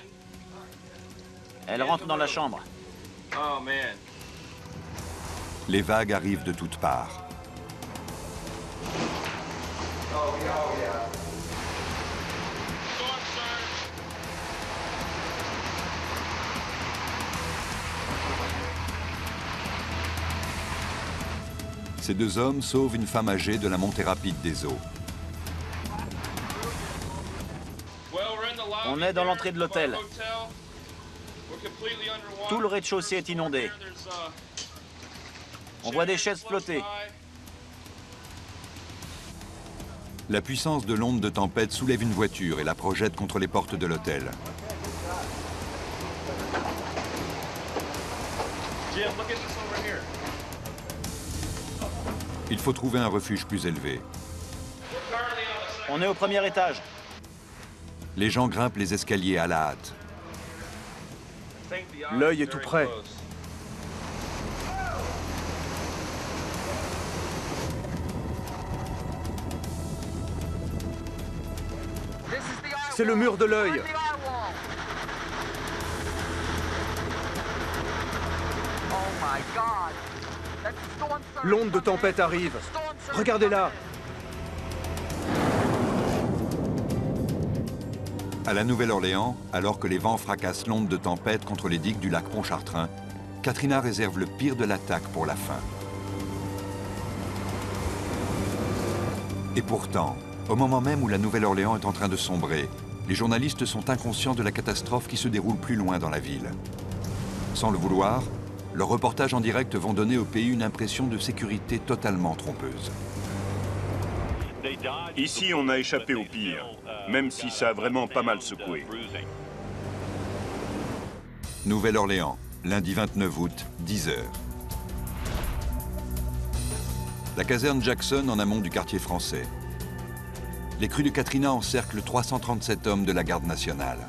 Elle rentre dans la chambre. Les vagues arrivent de toutes parts. Ces 2 hommes sauvent une femme âgée de la montée rapide des eaux. On est dans l'entrée de l'hôtel. Tout le rez-de-chaussée est inondé. On voit des chaises flotter. La puissance de l'onde de tempête soulève une voiture et la projette contre les portes de l'hôtel. Il faut trouver un refuge plus élevé. On est au 1er étage. Les gens grimpent les escaliers à la hâte. L'œil est tout près. C'est le mur de l'œil. L'onde de tempête arrive. Regardez-la. À la Nouvelle-Orléans, alors que les vents fracassent l'onde de tempête contre les digues du lac Pontchartrain, Katrina réserve le pire de l'attaque pour la fin. Et pourtant, au moment même où la Nouvelle-Orléans est en train de sombrer, les journalistes sont inconscients de la catastrophe qui se déroule plus loin dans la ville. Sans le vouloir, leurs reportages en direct vont donner au pays une impression de sécurité totalement trompeuse. Ici, on a échappé au pire, même si ça a vraiment pas mal secoué. Nouvelle-Orléans, lundi 29 août, 10 heures. La caserne Jackson en amont du quartier français. Les crues de Katrina encerclent 337 hommes de la garde nationale.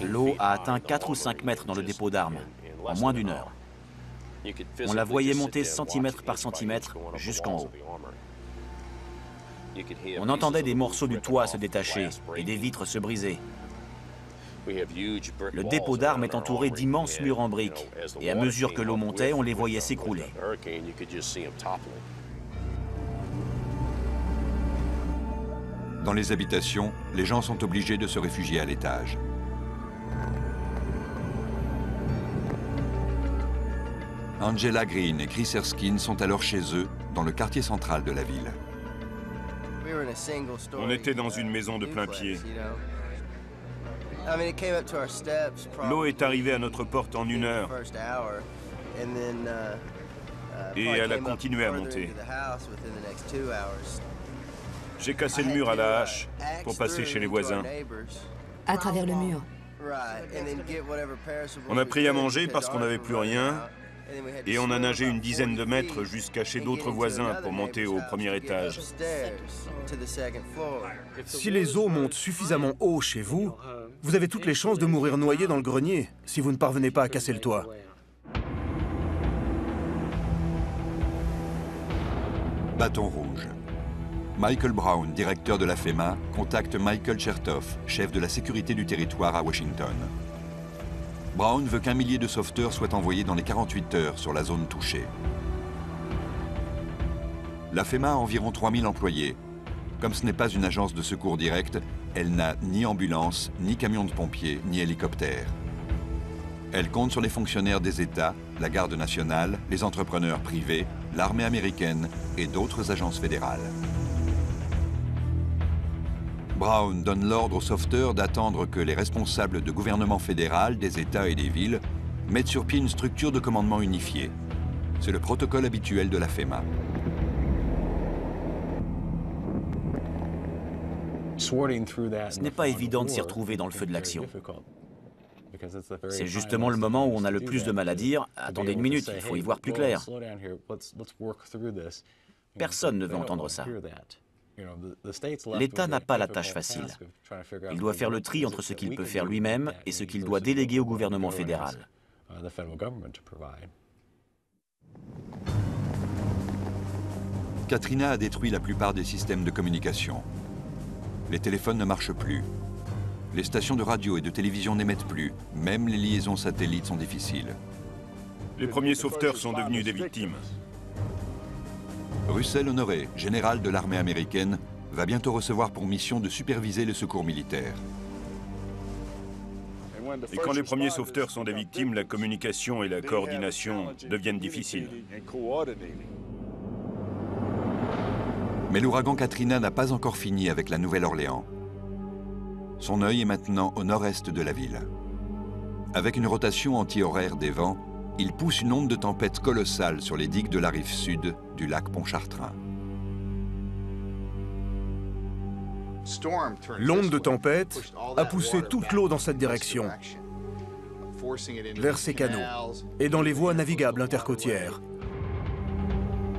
L'eau a atteint 4 ou 5 mètres dans le dépôt d'armes, en moins d'1 heure. On la voyait monter centimètre par centimètre jusqu'en haut. On entendait des morceaux du toit se détacher et des vitres se briser. Le dépôt d'armes est entouré d'immenses murs en briques, et à mesure que l'eau montait, on les voyait s'écrouler. Dans les habitations, les gens sont obligés de se réfugier à l'étage. Angela Green et Chris Erskine sont alors chez eux, dans le quartier central de la ville. On était dans une maison de plein pied. L'eau est arrivée à notre porte en 1 heure. Et elle a continué à monter. J'ai cassé le mur à la hache pour passer chez les voisins. À travers le mur. On a pris à manger parce qu'on n'avait plus rien. Et on a nagé une dizaine de mètres jusqu'à chez d'autres voisins pour monter au premier étage. Si les eaux montent suffisamment haut chez vous, vous avez toutes les chances de mourir noyé dans le grenier si vous ne parvenez pas à casser le toit. Bâton rouge. Michael Brown, directeur de la FEMA, contacte Michael Chertoff, chef de la sécurité du territoire à Washington. Brown veut qu'un millier de sauveteurs soient envoyés dans les 48 heures sur la zone touchée. La FEMA a environ 3000 employés. Comme ce n'est pas une agence de secours direct, elle n'a ni ambulance, ni camion de pompiers, ni hélicoptère. Elle compte sur les fonctionnaires des États, la Garde nationale, les entrepreneurs privés, l'armée américaine et d'autres agences fédérales. Brown donne l'ordre aux sauveteurs d'attendre que les responsables de gouvernement fédéral, des États et des villes mettent sur pied une structure de commandement unifiée. C'est le protocole habituel de la FEMA. Ce n'est pas évident de s'y retrouver dans le feu de l'action. C'est justement le moment où on a le plus de mal à dire « Attendez une minute, il faut y voir plus clair ». Personne ne veut entendre ça. L'État n'a pas la tâche facile. Il doit faire le tri entre ce qu'il peut faire lui-même et ce qu'il doit déléguer au gouvernement fédéral. Katrina a détruit la plupart des systèmes de communication. Les téléphones ne marchent plus. Les stations de radio et de télévision n'émettent plus. Même les liaisons satellites sont difficiles. Les premiers sauveteurs sont devenus des victimes. Russell Honoré, général de l'armée américaine, va bientôt recevoir pour mission de superviser les secours militaires. Et quand les premiers sauveteurs sont des victimes, la communication et la coordination deviennent difficiles. Mais l'ouragan Katrina n'a pas encore fini avec la Nouvelle-Orléans. Son œil est maintenant au nord-est de la ville. Avec une rotation anti-horaire des vents, il pousse une onde de tempête colossale sur les digues de la rive sud du lac Pontchartrain. L'onde de tempête a poussé toute l'eau dans cette direction, vers ces canaux et dans les voies navigables intercôtières.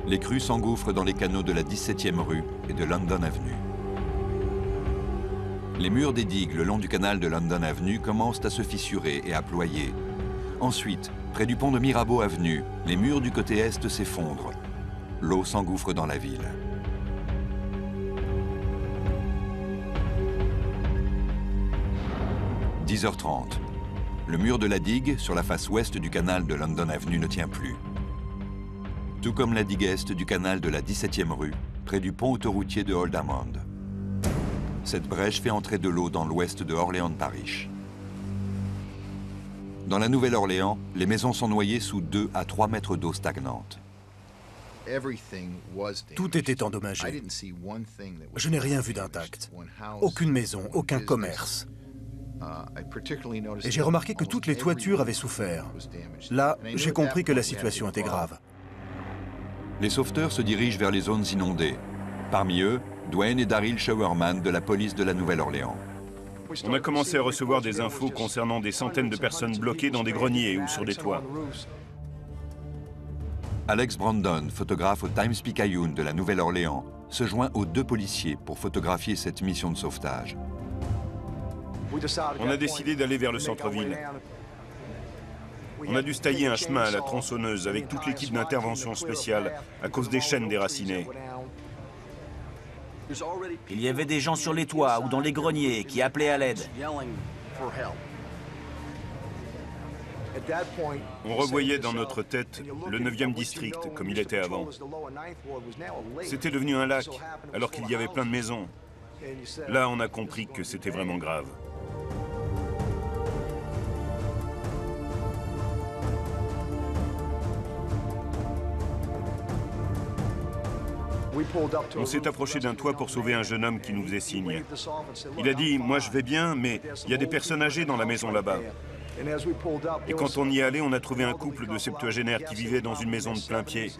Les crues s'engouffrent dans les canaux de la 17e rue et de London Avenue. Les murs des digues le long du canal de London Avenue commencent à se fissurer et à ployer. Ensuite, près du pont de Mirabeau Avenue, les murs du côté est s'effondrent. L'eau s'engouffre dans la ville. « 10h30. Le mur de la digue, sur la face ouest du canal de London Avenue, ne tient plus. Tout comme la digue est du canal de la 17e rue, près du pont autoroutier de Old Hammond. Cette brèche fait entrer de l'eau dans l'ouest de Orléans Parish. Dans la Nouvelle-Orléans, les maisons sont noyées sous 2 à 3 mètres d'eau stagnante. Tout était endommagé. Je n'ai rien vu d'intact. Aucune maison, aucun commerce. Et j'ai remarqué que toutes les toitures avaient souffert. Là, j'ai compris que la situation était grave. Les sauveteurs se dirigent vers les zones inondées. Parmi eux, Dwayne et Daryl Showerman de la police de la Nouvelle-Orléans. On a commencé à recevoir des infos concernant des centaines de personnes bloquées dans des greniers ou sur des toits. Alex Brandon, photographe au Times-Picayune de la Nouvelle-Orléans, se joint aux 2 policiers pour photographier cette mission de sauvetage. On a décidé d'aller vers le centre-ville. On a dû se tailler un chemin à la tronçonneuse avec toute l'équipe d'intervention spéciale à cause des chênes déracinés. Il y avait des gens sur les toits ou dans les greniers qui appelaient à l'aide. On revoyait dans notre tête le 9e district comme il était avant. C'était devenu un lac, alors qu'il y avait plein de maisons. Là, on a compris que c'était vraiment grave. On s'est approché d'un toit pour sauver un jeune homme qui nous faisait signe. Il a dit « Moi je vais bien, mais il y a des personnes âgées dans la maison là-bas. » Et quand on y est allé, on a trouvé un couple de septuagénaires qui vivaient dans une maison de plein pied.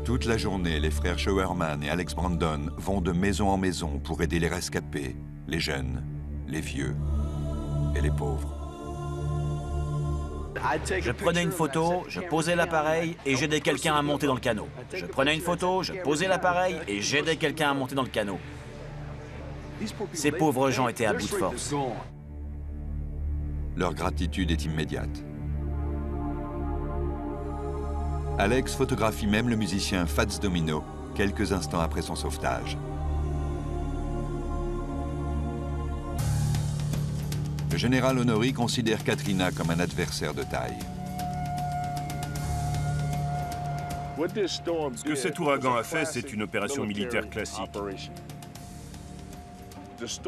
Toute la journée, les frères Showerman et Alex Brandon vont de maison en maison pour aider les rescapés, les jeunes, les vieux et les pauvres. Je prenais une photo, je posais l'appareil et j'aidais quelqu'un à monter dans le canot. Je prenais une photo, je posais l'appareil et j'aidais quelqu'un à monter dans le canot. Ces pauvres gens étaient à bout de force. Leur gratitude est immédiate. Alex photographie même le musicien Fats Domino quelques instants après son sauvetage. Le général Honory considère Katrina comme un adversaire de taille. Ce que cet ouragan a fait, c'est une opération militaire classique.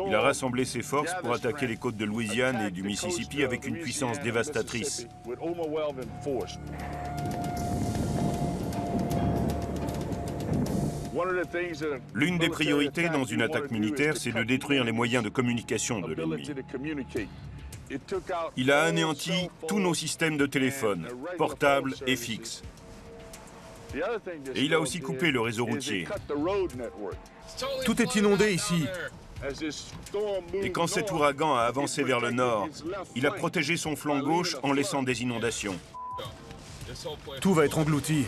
Il a rassemblé ses forces pour attaquer les côtes de Louisiane et du Mississippi avec une puissance dévastatrice. L'une des priorités dans une attaque militaire, c'est de détruire les moyens de communication de l'ennemi. Il a anéanti tous nos systèmes de téléphone, portables et fixes. Et il a aussi coupé le réseau routier. Tout est inondé ici. Et quand cet ouragan a avancé vers le nord, il a protégé son flanc gauche en laissant des inondations. Tout va être englouti.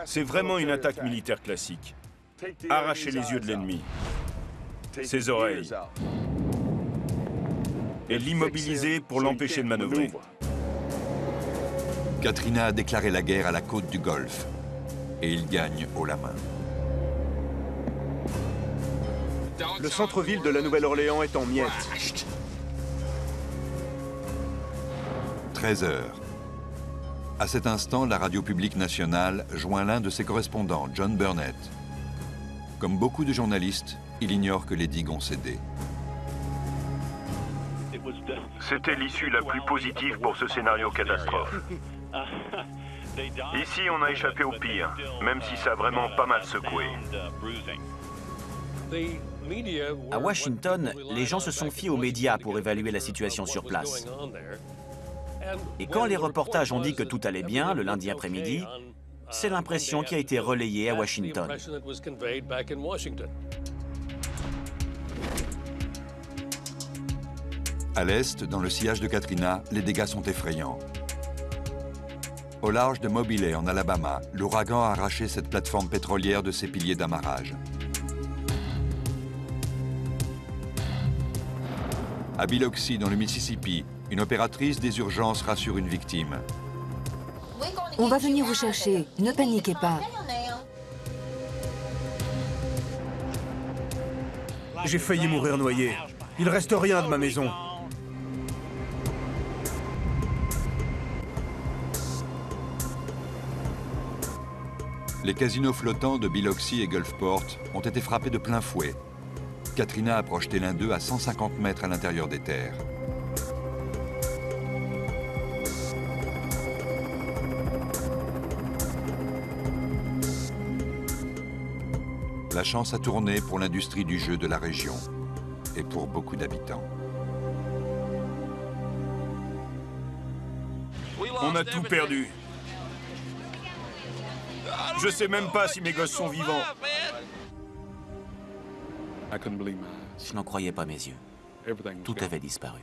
C'est vraiment une attaque militaire classique. Arracher les yeux de l'ennemi, ses oreilles, et l'immobiliser pour l'empêcher de manœuvrer. Katrina a déclaré la guerre à la côte du Golfe et il gagne haut la main. Le centre-ville de la Nouvelle-Orléans est en miettes. 13 heures. À cet instant, la radio publique nationale joint l'un de ses correspondants, John Burnett. Comme beaucoup de journalistes, il ignore que les digues ont cédé. C'était l'issue la plus positive pour ce scénario catastrophe. Ici, on a échappé au pire, même si ça a vraiment pas mal secoué. À Washington, les gens se sont fiés aux médias pour évaluer la situation sur place. Et quand les reportages ont dit que tout allait bien le lundi après-midi, c'est l'impression qui a été relayée à Washington. À l'est, dans le sillage de Katrina, les dégâts sont effrayants. Au large de Mobile, en Alabama, l'ouragan a arraché cette plateforme pétrolière de ses piliers d'amarrage. À Biloxi, dans le Mississippi, une opératrice des urgences rassure une victime. On va venir vous chercher, ne paniquez pas. J'ai failli mourir noyé. Il reste rien de ma maison. Les casinos flottants de Biloxi et Gulfport ont été frappés de plein fouet. Katrina a projeté l'un d'eux à 150 mètres à l'intérieur des terres. La chance a tourné pour l'industrie du jeu de la région et pour beaucoup d'habitants. On a tout perdu. Je sais même pas si mes gosses sont vivants. Je n'en croyais pas mes yeux. Tout avait disparu.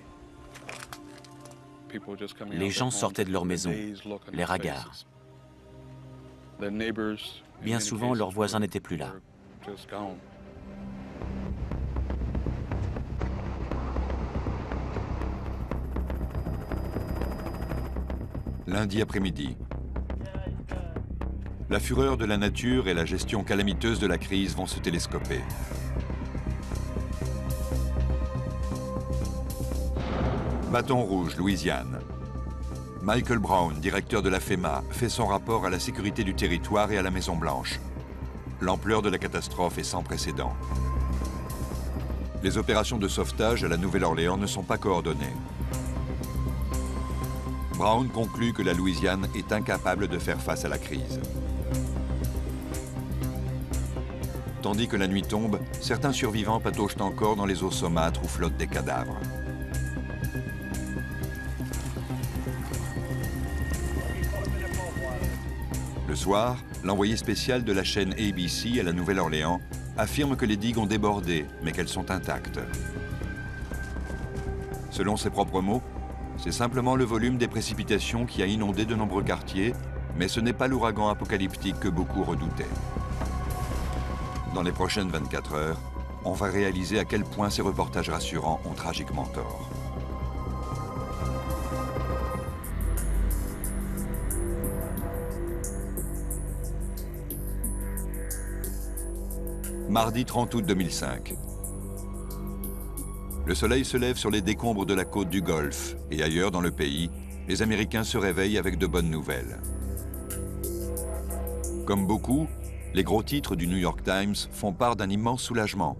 Les gens sortaient de leur maison, les ragards. Bien souvent, leurs voisins n'étaient plus là. Lundi après-midi. La fureur de la nature et la gestion calamiteuse de la crise vont se télescoper. Bâton Rouge, Louisiane. Michael Brown, directeur de la FEMA, fait son rapport à la sécurité du territoire et à la Maison-Blanche. L'ampleur de la catastrophe est sans précédent. Les opérations de sauvetage à la Nouvelle-Orléans ne sont pas coordonnées. Brown conclut que la Louisiane est incapable de faire face à la crise. Tandis que la nuit tombe, certains survivants pataugent encore dans les eaux saumâtres où flottent des cadavres. Le soir, l'envoyé spécial de la chaîne ABC à la Nouvelle-Orléans affirme que les digues ont débordé, mais qu'elles sont intactes. Selon ses propres mots, C'est simplement le volume des précipitations qui a inondé de nombreux quartiers, mais ce n'est pas l'ouragan apocalyptique que beaucoup redoutaient. Dans les prochaines 24 heures, on va réaliser à quel point ces reportages rassurants ont tragiquement tort. Mardi 30 août 2005. Le soleil se lève sur les décombres de la côte du Golfe et ailleurs dans le pays, les Américains se réveillent avec de bonnes nouvelles. Comme beaucoup, les gros titres du New York Times font part d'un immense soulagement.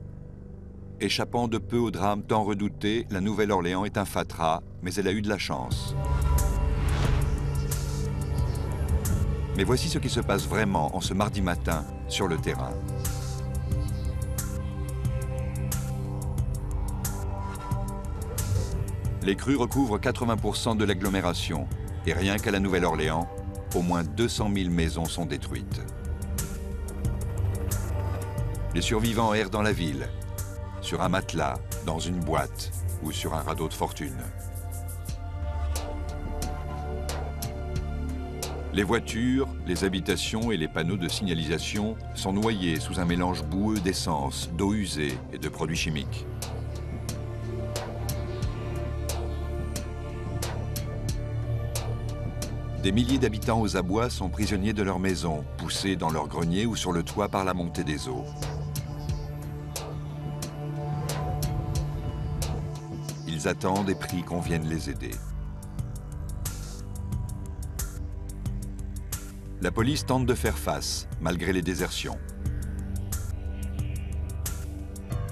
Échappant de peu au drame tant redouté, la Nouvelle-Orléans est un fatras, mais elle a eu de la chance. Mais voici ce qui se passe vraiment en ce mardi matin sur le terrain. Les crues recouvrent 80% de l'agglomération et rien qu'à la Nouvelle-Orléans, au moins 200 000 maisons sont détruites. Les survivants errent dans la ville, sur un matelas, dans une boîte ou sur un radeau de fortune. Les voitures, les habitations et les panneaux de signalisation sont noyés sous un mélange boueux d'essence, d'eau usée et de produits chimiques. Des milliers d'habitants aux abois sont prisonniers de leur maison, poussés dans leur grenier ou sur le toit par la montée des eaux. Ils attendent et prient qu'on vienne les aider. La police tente de faire face, malgré les désertions.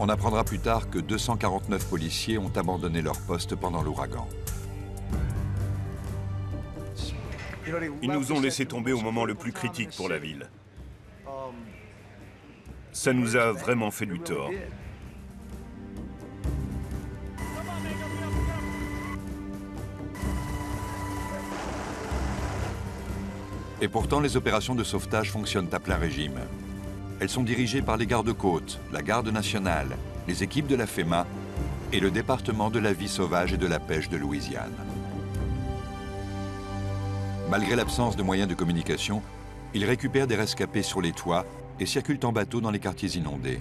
On apprendra plus tard que 249 policiers ont abandonné leur poste pendant l'ouragan. Ils nous ont laissé tomber au moment le plus critique pour la ville. Ça nous a vraiment fait du tort. Et pourtant, les opérations de sauvetage fonctionnent à plein régime. Elles sont dirigées par les gardes-côtes, la Garde nationale, les équipes de la FEMA et le département de la vie sauvage et de la pêche de Louisiane. Malgré l'absence de moyens de communication, ils récupèrent des rescapés sur les toits et circulent en bateau dans les quartiers inondés.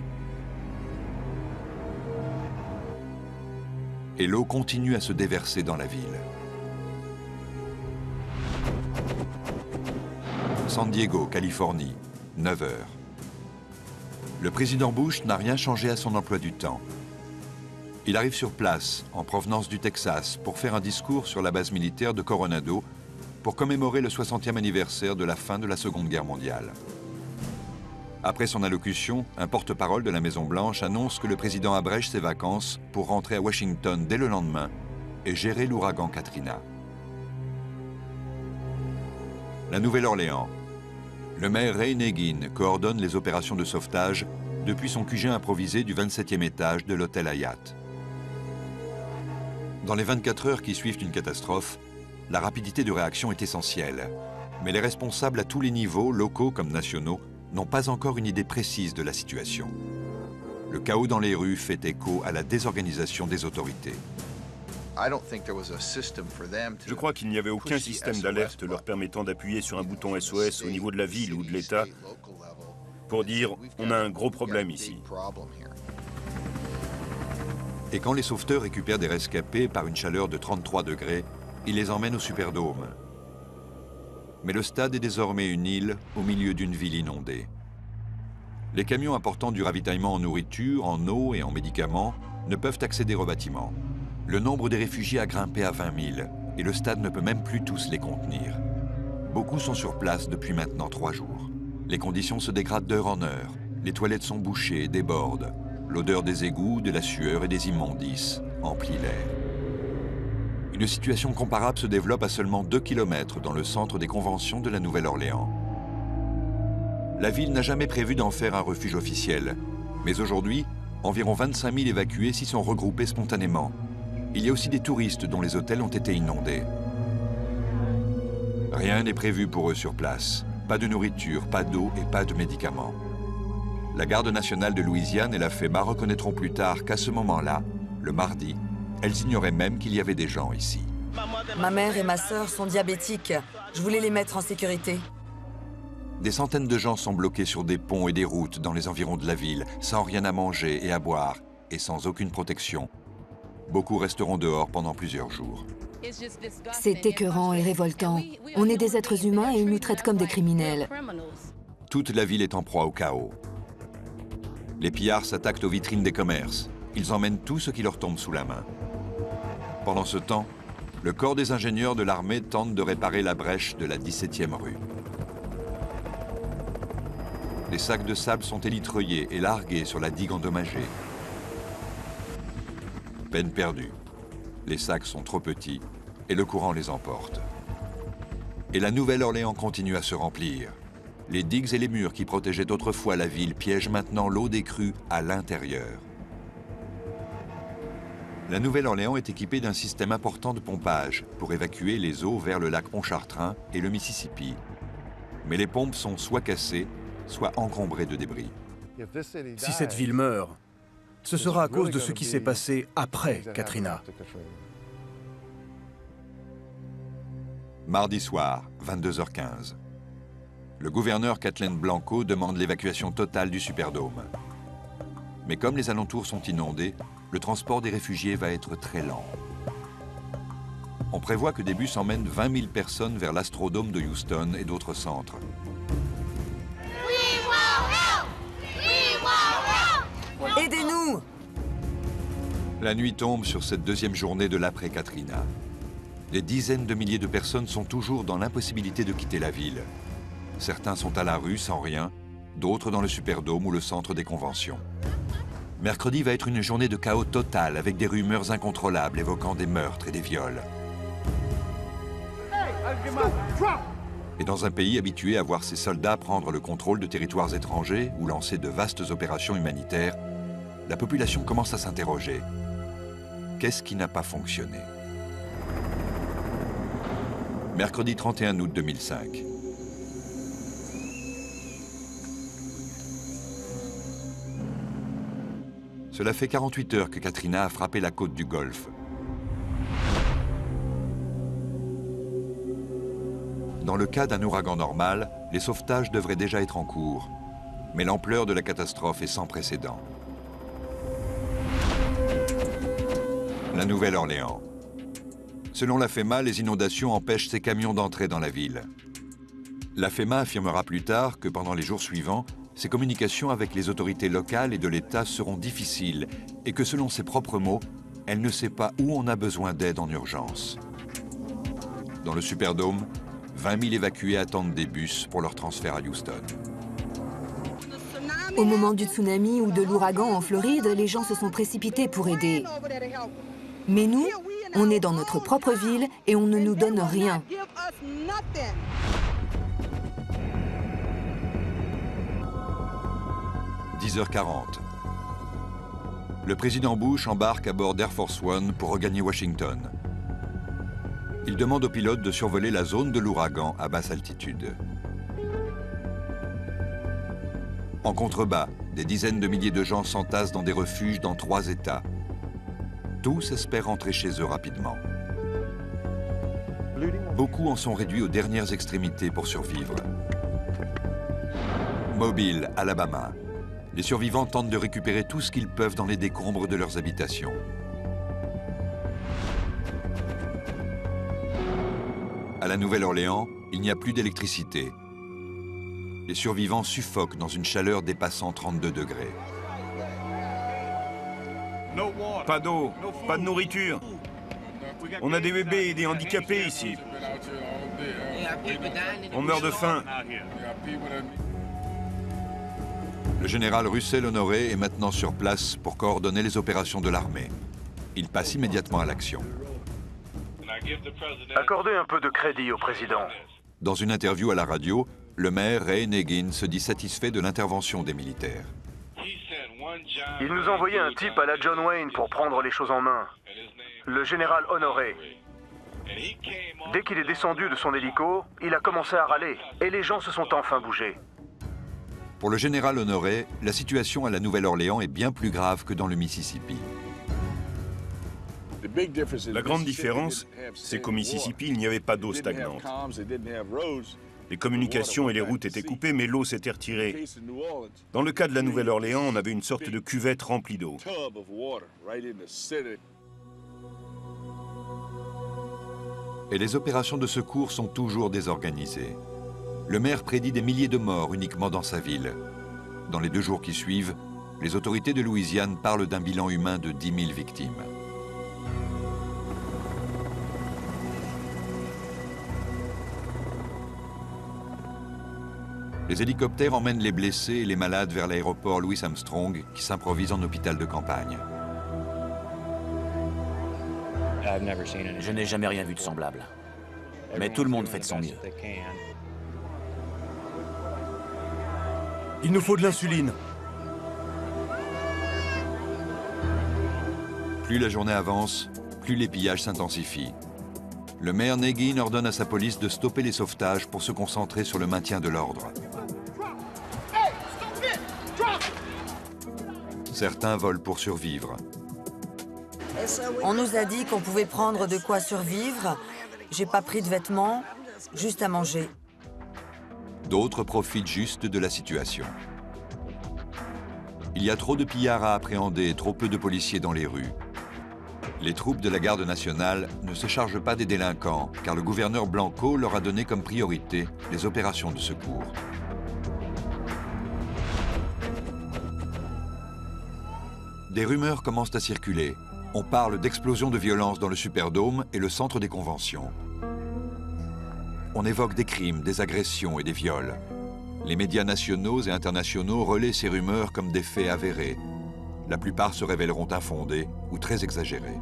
Et l'eau continue à se déverser dans la ville. San Diego, Californie, 9 heures. Le président Bush n'a rien changé à son emploi du temps. Il arrive sur place, en provenance du Texas, pour faire un discours sur la base militaire de Coronado, pour commémorer le 60e anniversaire de la fin de la Seconde Guerre mondiale. Après son allocution, un porte-parole de la Maison-Blanche annonce que le président abrège ses vacances pour rentrer à Washington dès le lendemain et gérer l'ouragan Katrina. La Nouvelle-Orléans. Le maire Ray Nagin coordonne les opérations de sauvetage depuis son QG improvisé du 27e étage de l'hôtel Hyatt. Dans les 24 heures qui suivent une catastrophe, la rapidité de réaction est essentielle. Mais les responsables à tous les niveaux, locaux comme nationaux, n'ont pas encore une idée précise de la situation. Le chaos dans les rues fait écho à la désorganisation des autorités. Je crois qu'il n'y avait aucun système d'alerte leur permettant d'appuyer sur un bouton SOS au niveau de la ville ou de l'État pour dire « on a un gros problème ici ». Et quand les sauveteurs récupèrent des rescapés par une chaleur de 33 degrés, ils les emmènent au Superdome. Mais le stade est désormais une île au milieu d'une ville inondée. Les camions apportant du ravitaillement en nourriture, en eau et en médicaments ne peuvent accéder au bâtiment. Le nombre des réfugiés a grimpé à 20 000 et le stade ne peut même plus tous les contenir. Beaucoup sont sur place depuis maintenant 3 jours. Les conditions se dégradent d'heure en heure. Les toilettes sont bouchées et débordent. L'odeur des égouts, de la sueur et des immondices emplit l'air. Une situation comparable se développe à seulement 2 km dans le centre des conventions de la Nouvelle-Orléans. La ville n'a jamais prévu d'en faire un refuge officiel, mais aujourd'hui, environ 25 000 évacués s'y sont regroupés spontanément. Il y a aussi des touristes dont les hôtels ont été inondés. Rien n'est prévu pour eux sur place. Pas de nourriture, pas d'eau et pas de médicaments. La Garde nationale de Louisiane et la FEMA reconnaîtront plus tard qu'à ce moment-là, le mardi, elles ignoraient même qu'il y avait des gens ici. Ma mère et ma sœur sont diabétiques. Je voulais les mettre en sécurité. Des centaines de gens sont bloqués sur des ponts et des routes dans les environs de la ville, sans rien à manger et à boire, et sans aucune protection. Beaucoup resteront dehors pendant plusieurs jours. C'est écœurant et révoltant. On est des êtres humains et ils nous traitent comme des criminels. Toute la ville est en proie au chaos. Les pillards s'attaquent aux vitrines des commerces. Ils emmènent tout ce qui leur tombe sous la main. Pendant ce temps, le corps des ingénieurs de l'armée tente de réparer la brèche de la 17e rue. Les sacs de sable sont élitreillés et largués sur la digue endommagée. Peine perdue. Les sacs sont trop petits et le courant les emporte. Et la Nouvelle-Orléans continue à se remplir. Les digues et les murs qui protégeaient autrefois la ville piègent maintenant l'eau des crues à l'intérieur. La Nouvelle-Orléans est équipée d'un système important de pompage pour évacuer les eaux vers le lac Pontchartrain et le Mississippi. Mais les pompes sont soit cassées, soit encombrées de débris. Si cette ville meurt, ce sera à cause de ce qui s'est passé après Katrina. Mardi soir, 22h15. Le gouverneur Kathleen Blanco demande l'évacuation totale du Superdome. Mais comme les alentours sont inondés, le transport des réfugiés va être très lent. On prévoit que des bus emmènent 20 000 personnes vers l'Astrodome de Houston et d'autres centres. Aidez-nous! La nuit tombe sur cette deuxième journée de l'après-Katrina. Des dizaines de milliers de personnes sont toujours dans l'impossibilité de quitter la ville. Certains sont à la rue sans rien, d'autres dans le Superdome ou le centre des conventions. Mercredi va être une journée de chaos total avec des rumeurs incontrôlables évoquant des meurtres et des viols. Et dans un pays habitué à voir ses soldats prendre le contrôle de territoires étrangers ou lancer de vastes opérations humanitaires, la population commence à s'interroger. Qu'est-ce qui n'a pas fonctionné? Mercredi 31 août 2005. Cela fait 48 heures que Katrina a frappé la côte du Golfe. Dans le cas d'un ouragan normal, les sauvetages devraient déjà être en cours. Mais l'ampleur de la catastrophe est sans précédent. La Nouvelle-Orléans. Selon la FEMA, les inondations empêchent ces camions d'entrer dans la ville. La FEMA affirmera plus tard que pendant les jours suivants, ses communications avec les autorités locales et de l'État seront difficiles et que selon ses propres mots, elle ne sait pas où on a besoin d'aide en urgence. Dans le Superdome, 20 000 évacués attendent des bus pour leur transfert à Houston. Au moment du tsunami ou de l'ouragan en Floride, les gens se sont précipités pour aider. Mais nous, on est dans notre propre ville et on ne nous donne rien. « 10h40. Le président Bush embarque à bord d'Air Force One pour regagner Washington. Il demande aux pilotes de survoler la zone de l'ouragan à basse altitude. En contrebas, des dizaines de milliers de gens s'entassent dans des refuges dans 3 États. Tous espèrent rentrer chez eux rapidement. Beaucoup en sont réduits aux dernières extrémités pour survivre. Mobile, Alabama. Les survivants tentent de récupérer tout ce qu'ils peuvent dans les décombres de leurs habitations. À la Nouvelle-Orléans, il n'y a plus d'électricité. Les survivants suffoquent dans une chaleur dépassant 32 degrés. Pas d'eau, pas de nourriture. On a des bébés et des handicapés ici. On meurt de faim. Le général Russell Honoré est maintenant sur place pour coordonner les opérations de l'armée. Il passe immédiatement à l'action. Accordez un peu de crédit au président. Dans une interview à la radio, le maire Ray Nagin se dit satisfait de l'intervention des militaires. Il nous a envoyé un type à la John Wayne pour prendre les choses en main. Le général Honoré. Dès qu'il est descendu de son hélico, il a commencé à râler et les gens se sont enfin bougés. Pour le général Honoré, la situation à la Nouvelle-Orléans est bien plus grave que dans le Mississippi. La grande différence, c'est qu'au Mississippi, il n'y avait pas d'eau stagnante. Les communications et les routes étaient coupées, mais l'eau s'était retirée. Dans le cas de la Nouvelle-Orléans, on avait une sorte de cuvette remplie d'eau. Et les opérations de secours sont toujours désorganisées. Le maire prédit des milliers de morts uniquement dans sa ville. Dans les 2 jours qui suivent, les autorités de Louisiane parlent d'un bilan humain de 10 000 victimes. Les hélicoptères emmènent les blessés et les malades vers l'aéroport Louis Armstrong, qui s'improvise en hôpital de campagne. Je n'ai jamais rien vu de semblable. Mais tout le monde fait de son mieux. Il nous faut de l'insuline. Plus la journée avance, plus les pillages s'intensifient. Le maire Negin ordonne à sa police de stopper les sauvetages pour se concentrer sur le maintien de l'ordre. Certains volent pour survivre. On nous a dit qu'on pouvait prendre de quoi survivre. J'ai pas pris de vêtements, juste à manger. D'autres profitent juste de la situation. Il y a trop de pillards à appréhender et trop peu de policiers dans les rues. Les troupes de la garde nationale ne se chargent pas des délinquants, car le gouverneur Blanco leur a donné comme priorité les opérations de secours. Des rumeurs commencent à circuler. On parle d'explosions de violence dans le Superdome et le centre des conventions. On évoque des crimes, des agressions et des viols. Les médias nationaux et internationaux relaient ces rumeurs comme des faits avérés. La plupart se révéleront infondées ou très exagérées.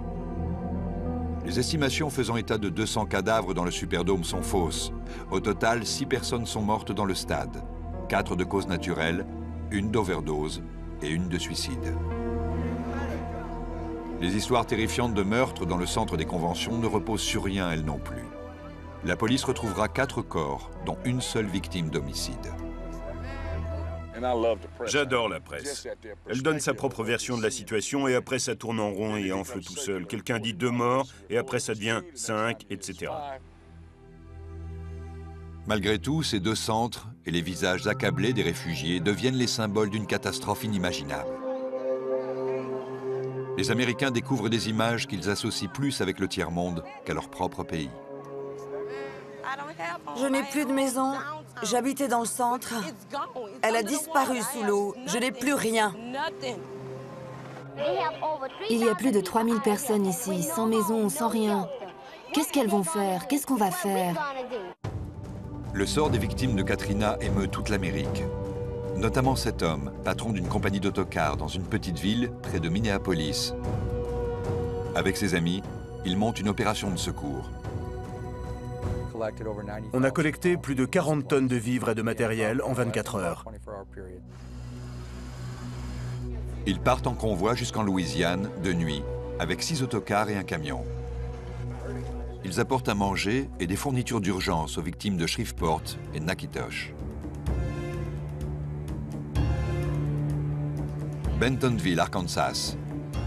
Les estimations faisant état de 200 cadavres dans le Superdome sont fausses. Au total, 6 personnes sont mortes dans le stade. 4 de cause naturelle, 1 d'overdose et 1 de suicide. Les histoires terrifiantes de meurtres dans le centre des conventions ne reposent sur rien, elles non plus. La police retrouvera 4 corps, dont 1 seule victime d'homicide. J'adore la presse. Elle donne sa propre version de la situation et après ça tourne en rond et enfle tout seul. Quelqu'un dit 2 morts et après ça devient 5, etc. Malgré tout, ces 2 centres et les visages accablés des réfugiés deviennent les symboles d'une catastrophe inimaginable. Les Américains découvrent des images qu'ils associent plus avec le tiers-monde qu'à leur propre pays. Je n'ai plus de maison. J'habitais dans le centre. Elle a disparu sous l'eau. Je n'ai plus rien. Il y a plus de 3000 personnes ici, sans maison, sans rien. Qu'est-ce qu'elles vont faire? Qu'est-ce qu'on va faire? Le sort des victimes de Katrina émeut toute l'Amérique. Notamment cet homme, patron d'une compagnie d'autocars dans une petite ville près de Minneapolis. Avec ses amis, il monte une opération de secours. On a collecté plus de 40 tonnes de vivres et de matériel en 24 heures. Ils partent en convoi jusqu'en Louisiane, de nuit, avec 6 autocars et un camion. Ils apportent à manger et des fournitures d'urgence aux victimes de Shreveport et Natchitoches. Bentonville, Arkansas.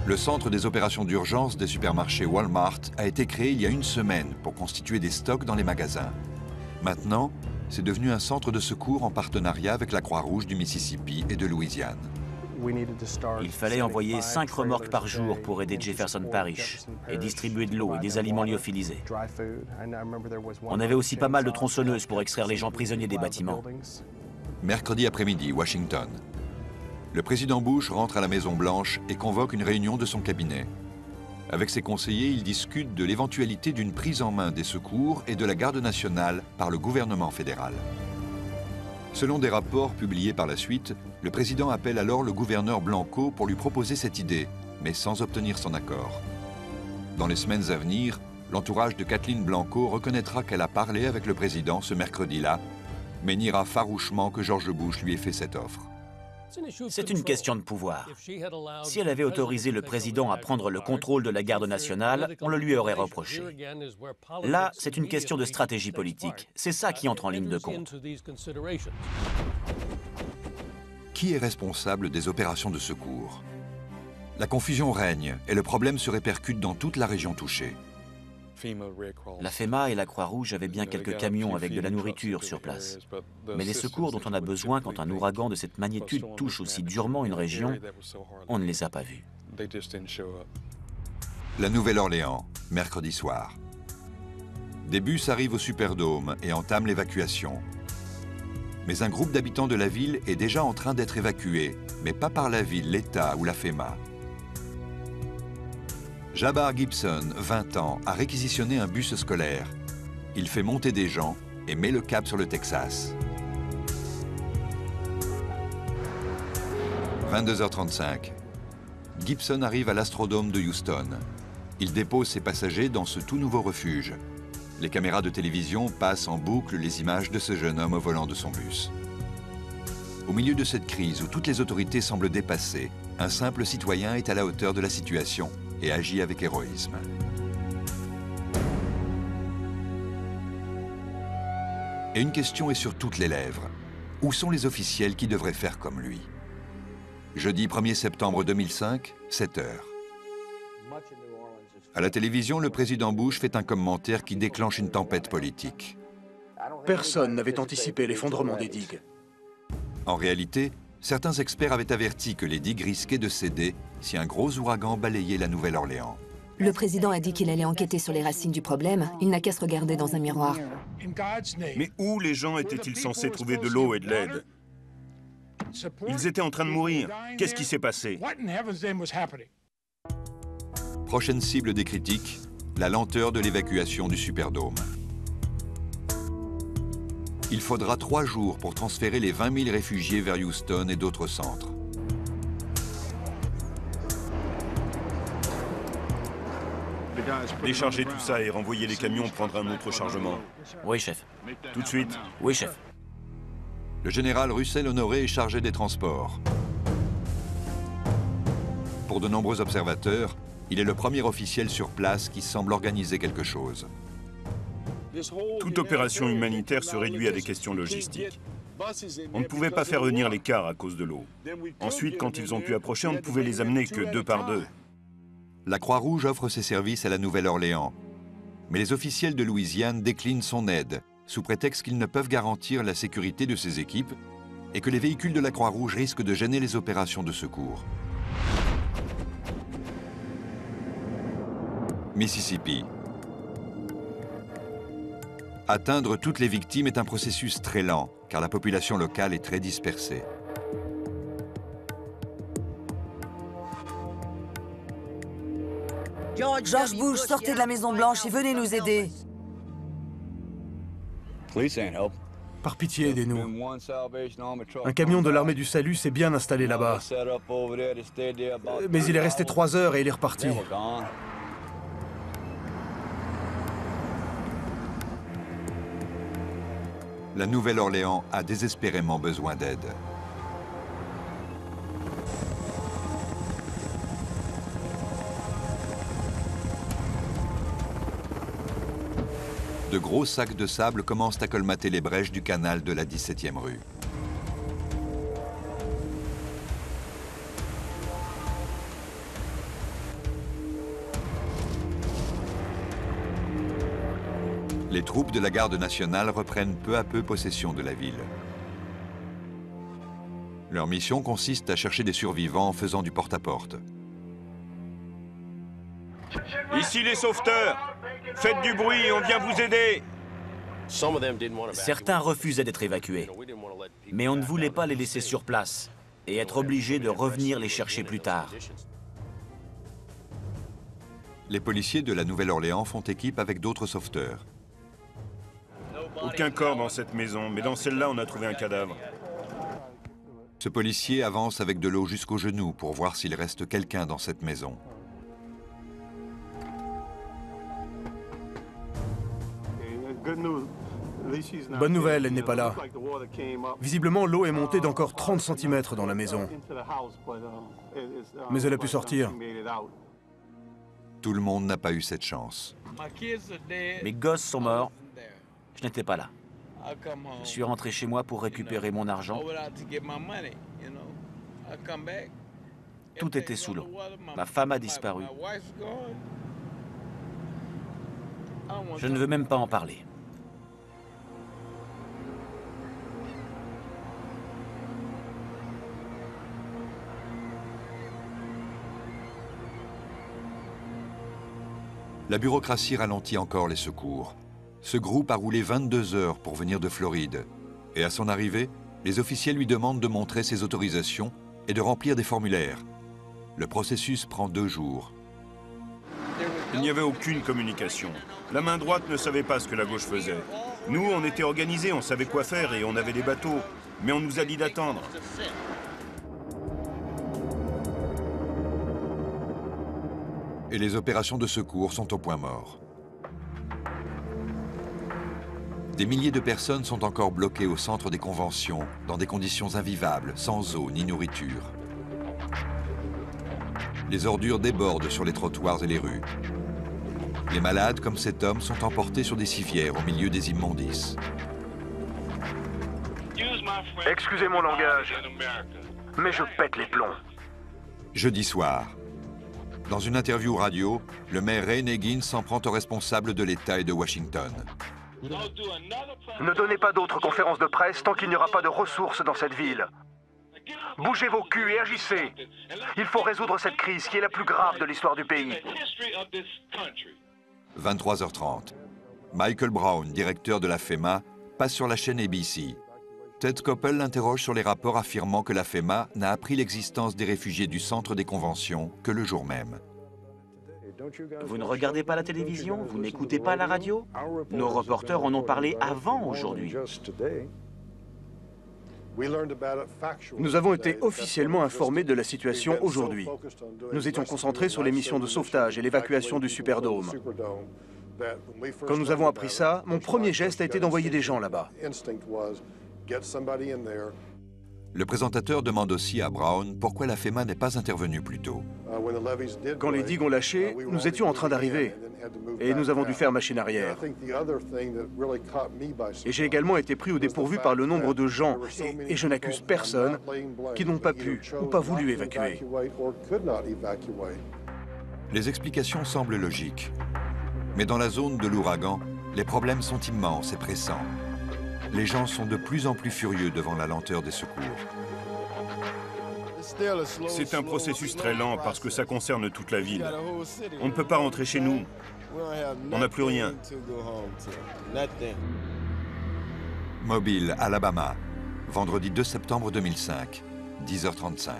Le centre des opérations d'urgence des supermarchés Walmart a été créé il y a 1 semaine pour constituer des stocks dans les magasins. Maintenant, c'est devenu un centre de secours en partenariat avec la Croix-Rouge du Mississippi et de Louisiane. Il fallait envoyer 5 remorques par jour pour aider Jefferson Parish et distribuer de l'eau et des aliments lyophilisés. On avait aussi pas mal de tronçonneuses pour extraire les gens prisonniers des bâtiments. Mercredi après-midi, Washington. Le président Bush rentre à la Maison-Blanche et convoque une réunion de son cabinet. Avec ses conseillers, il discute de l'éventualité d'une prise en main des secours et de la garde nationale par le gouvernement fédéral. Selon des rapports publiés par la suite, le président appelle alors le gouverneur Blanco pour lui proposer cette idée, mais sans obtenir son accord. Dans les semaines à venir, l'entourage de Kathleen Blanco reconnaîtra qu'elle a parlé avec le président ce mercredi-là, mais niera farouchement que George Bush lui ait fait cette offre. C'est une question de pouvoir. Si elle avait autorisé le président à prendre le contrôle de la garde nationale, on le lui aurait reproché. Là, c'est une question de stratégie politique. C'est ça qui entre en ligne de compte. Qui est responsable des opérations de secours? La confusion règne et le problème se répercute dans toute la région touchée. La FEMA et la Croix-Rouge avaient bien quelques camions avec de la nourriture sur place. Mais les secours dont on a besoin quand un ouragan de cette magnitude touche aussi durement une région, on ne les a pas vus. La Nouvelle-Orléans, mercredi soir. Des bus arrivent au Superdome et entament l'évacuation. Mais un groupe d'habitants de la ville est déjà en train d'être évacué, mais pas par la ville, l'État ou la FEMA. Jabbar Gibson, 20 ans, a réquisitionné un bus scolaire. Il fait monter des gens et met le cap sur le Texas. 22h35. Gibson arrive à l'Astrodome de Houston. Il dépose ses passagers dans ce tout nouveau refuge. Les caméras de télévision passent en boucle les images de ce jeune homme au volant de son bus. Au milieu de cette crise où toutes les autorités semblent dépassées, un simple citoyen est à la hauteur de la situation et agit avec héroïsme. Et une question est sur toutes les lèvres. Où sont les officiels qui devraient faire comme lui? Jeudi 1er septembre 2005, 7 heures. À la télévision, le président Bush fait un commentaire qui déclenche une tempête politique. Personne n'avait anticipé l'effondrement des digues. En réalité, certains experts avaient averti que les digues risquaient de céder si un gros ouragan balayait la Nouvelle-Orléans. Le président a dit qu'il allait enquêter sur les racines du problème. Il n'a qu'à se regarder dans un miroir. Mais où les gens étaient-ils censés trouver de l'eau et de l'aide? Ils étaient en train de mourir. Qu'est-ce qui s'est passé? Prochaine cible des critiques, la lenteur de l'évacuation du Superdome. Il faudra 3 jours pour transférer les 20 000 réfugiés vers Houston et d'autres centres. Décharger tout ça et renvoyer les camions prendre un autre chargement. Oui, chef. Tout de suite. Oui, chef. Le général Russell Honoré est chargé des transports. Pour de nombreux observateurs, il est le premier officiel sur place qui semble organiser quelque chose. Toute opération humanitaire se réduit à des questions logistiques. On ne pouvait pas faire venir les cars à cause de l'eau. Ensuite, quand ils ont pu approcher, on ne pouvait les amener que 2 par 2. La Croix-Rouge offre ses services à la Nouvelle-Orléans. Mais les officiels de Louisiane déclinent son aide, sous prétexte qu'ils ne peuvent garantir la sécurité de ses équipes et que les véhicules de la Croix-Rouge risquent de gêner les opérations de secours. Mississippi. Atteindre toutes les victimes est un processus très lent, car la population locale est très dispersée. George Bush, sortez de la Maison-Blanche et venez nous aider. Par pitié, aidez-nous. Un camion de l'armée du salut s'est bien installé là-bas. Mais il est resté 3 heures et il est reparti. La Nouvelle-Orléans a désespérément besoin d'aide. De gros sacs de sable commencent à colmater les brèches du canal de la 17e rue. Les troupes de la garde nationale reprennent peu à peu possession de la ville. Leur mission consiste à chercher des survivants en faisant du porte-à-porte. Ici les sauveteurs! Faites du bruit, on vient vous aider! Certains refusaient d'être évacués, mais on ne voulait pas les laisser sur place et être obligés de revenir les chercher plus tard. Les policiers de la Nouvelle-Orléans font équipe avec d'autres sauveteurs. Aucun corps dans cette maison, mais dans celle-là, on a trouvé un cadavre. Ce policier avance avec de l'eau jusqu'aux genoux pour voir s'il reste quelqu'un dans cette maison. Bonne nouvelle, elle n'est pas là. Visiblement, l'eau est montée d'encore 30 cm dans la maison. Mais elle a pu sortir. Tout le monde n'a pas eu cette chance. Mes gosses sont morts. Je n'étais pas là. Je suis rentré chez moi pour récupérer mon argent. Tout était sous l'eau. Ma femme a disparu. Je ne veux même pas en parler. La bureaucratie ralentit encore les secours. Ce groupe a roulé 22 heures pour venir de Floride. Et à son arrivée, les officiels lui demandent de montrer ses autorisations et de remplir des formulaires. Le processus prend 2 jours. Il n'y avait aucune communication. La main droite ne savait pas ce que la gauche faisait. Nous, on était organisés, on savait quoi faire et on avait des bateaux. Mais on nous a dit d'attendre. Et les opérations de secours sont au point mort. Des milliers de personnes sont encore bloquées au centre des conventions, dans des conditions invivables, sans eau ni nourriture. Les ordures débordent sur les trottoirs et les rues. Les malades, comme cet homme, sont emportés sur des civières au milieu des immondices. Excusez mon langage, mais je pète les plombs. Jeudi soir. Dans une interview radio, le maire Ray Nagin s'en prend aux responsables de l'État et de Washington. Ne donnez pas d'autres conférences de presse tant qu'il n'y aura pas de ressources dans cette ville. Bougez vos culs et agissez. Il faut résoudre cette crise qui est la plus grave de l'histoire du pays. 23h30. Michael Brown, directeur de la FEMA, passe sur la chaîne ABC. Ted Koppel l'interroge sur les rapports affirmant que la FEMA n'a appris l'existence des réfugiés du centre des conventions que le jour même. Vous ne regardez pas la télévision? Vous n'écoutez pas la radio? Nos reporters en ont parlé avant aujourd'hui. Nous avons été officiellement informés de la situation aujourd'hui. Nous étions concentrés sur les missions de sauvetage et l'évacuation du Superdome. Quand nous avons appris ça, mon premier geste a été d'envoyer des gens là-bas. Le présentateur demande aussi à Brown pourquoi la FEMA n'est pas intervenue plus tôt. Quand les digues ont lâché, nous étions en train d'arriver et nous avons dû faire machine arrière. Et j'ai également été pris au dépourvu par le nombre de gens, et je n'accuse personne, qui n'ont pas pu ou pas voulu évacuer. Les explications semblent logiques. Mais dans la zone de l'ouragan, les problèmes sont immenses et pressants. Les gens sont de plus en plus furieux devant la lenteur des secours. C'est un processus très lent parce que ça concerne toute la ville. On ne peut pas rentrer chez nous. On n'a plus rien. Mobile, Alabama, vendredi 2 septembre 2005, 10h35.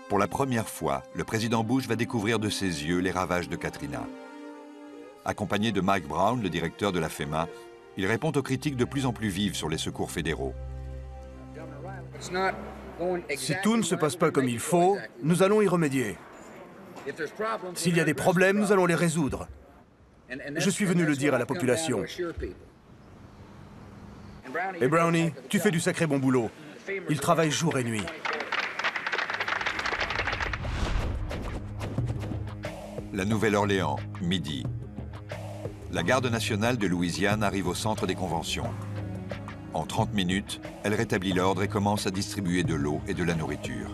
Pour la première fois, le président Bush va découvrir de ses yeux les ravages de Katrina. Accompagné de Mike Brown, le directeur de la FEMA, il répond aux critiques de plus en plus vives sur les secours fédéraux. Si tout ne se passe pas comme il faut, nous allons y remédier. S'il y a des problèmes, nous allons les résoudre. Je suis venu le dire à la population. Et Brownie, tu fais du sacré bon boulot. Il travaille jour et nuit. La Nouvelle-Orléans, midi. La garde nationale de Louisiane arrive au centre des conventions. En 30 minutes, elle rétablit l'ordre et commence à distribuer de l'eau et de la nourriture.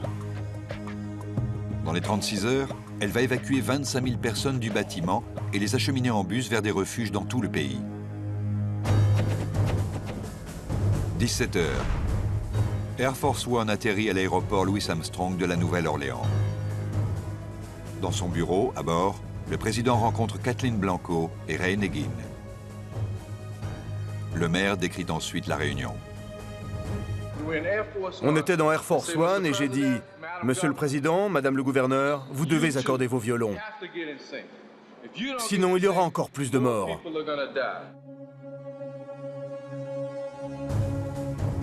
Dans les 36 heures, elle va évacuer 25 000 personnes du bâtiment et les acheminer en bus vers des refuges dans tout le pays. 17 heures. Air Force One atterrit à l'aéroport Louis Armstrong de la Nouvelle-Orléans. Dans son bureau, à bord, le président rencontre Kathleen Blanco et Ray Nagin. Le maire décrit ensuite la réunion. On était dans Air Force One et j'ai dit « Monsieur le Président, Madame le Gouverneur, vous devez accorder vos violons. Sinon, il y aura encore plus de morts. »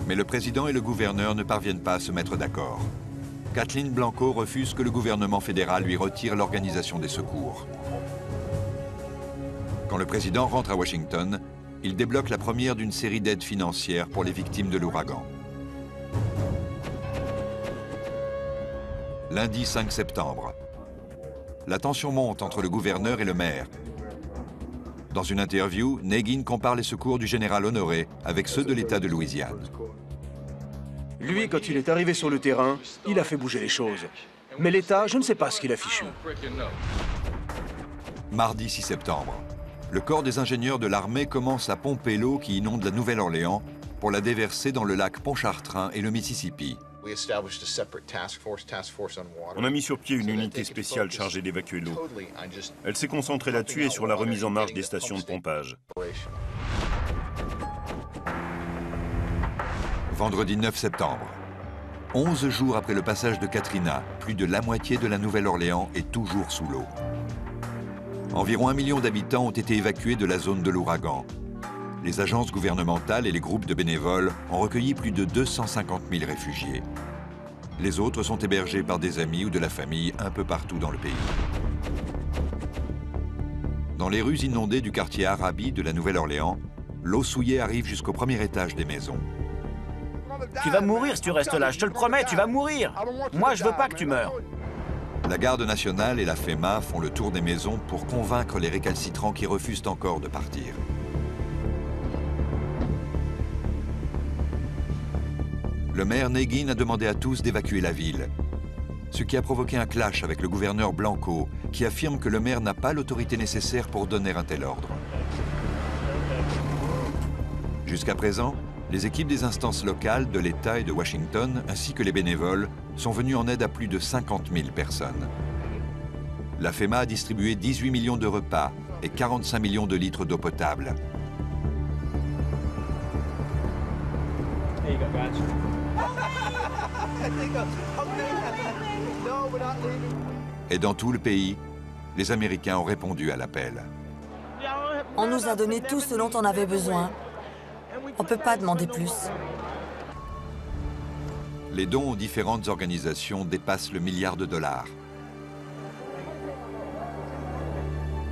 Mais le président et le gouverneur ne parviennent pas à se mettre d'accord. Kathleen Blanco refuse que le gouvernement fédéral lui retire l'organisation des secours. Quand le président rentre à Washington, il débloque la première d'une série d'aides financières pour les victimes de l'ouragan. Lundi 5 septembre. La tension monte entre le gouverneur et le maire. Dans une interview, Nagin compare les secours du général Honoré avec ceux de l'État de Louisiane. Lui, quand il est arrivé sur le terrain, il a fait bouger les choses. Mais l'État, je ne sais pas ce qu'il a fichu. Mardi 6 septembre, le corps des ingénieurs de l'armée commence à pomper l'eau qui inonde la Nouvelle-Orléans pour la déverser dans le lac Pontchartrain et le Mississippi. On a mis sur pied une unité spéciale chargée d'évacuer l'eau. Elle s'est concentrée là-dessus et sur la remise en marche des stations de pompage. Vendredi 9 septembre. 11 jours après le passage de Katrina, plus de la moitié de la Nouvelle-Orléans est toujours sous l'eau. Environ 1 million d'habitants ont été évacués de la zone de l'ouragan. Les agences gouvernementales et les groupes de bénévoles ont recueilli plus de 250 000 réfugiés. Les autres sont hébergés par des amis ou de la famille un peu partout dans le pays. Dans les rues inondées du quartier Arabi de la Nouvelle-Orléans, l'eau souillée arrive jusqu'au premier étage des maisons. Tu vas mourir si tu restes là, je te le promets, tu vas mourir. Moi, je veux pas que tu meures. La Garde nationale et la FEMA font le tour des maisons pour convaincre les récalcitrants qui refusent encore de partir. Le maire Negin a demandé à tous d'évacuer la ville, ce qui a provoqué un clash avec le gouverneur Blanco, qui affirme que le maire n'a pas l'autorité nécessaire pour donner un tel ordre. Jusqu'à présent, les équipes des instances locales, de l'État et de Washington, ainsi que les bénévoles, sont venus en aide à plus de 50 000 personnes. La FEMA a distribué 18 millions de repas et 45 millions de litres d'eau potable. Et dans tout le pays, les Américains ont répondu à l'appel. On nous a donné tout ce dont on avait besoin. On ne peut pas demander plus. Les dons aux différentes organisations dépassent le $1 milliard.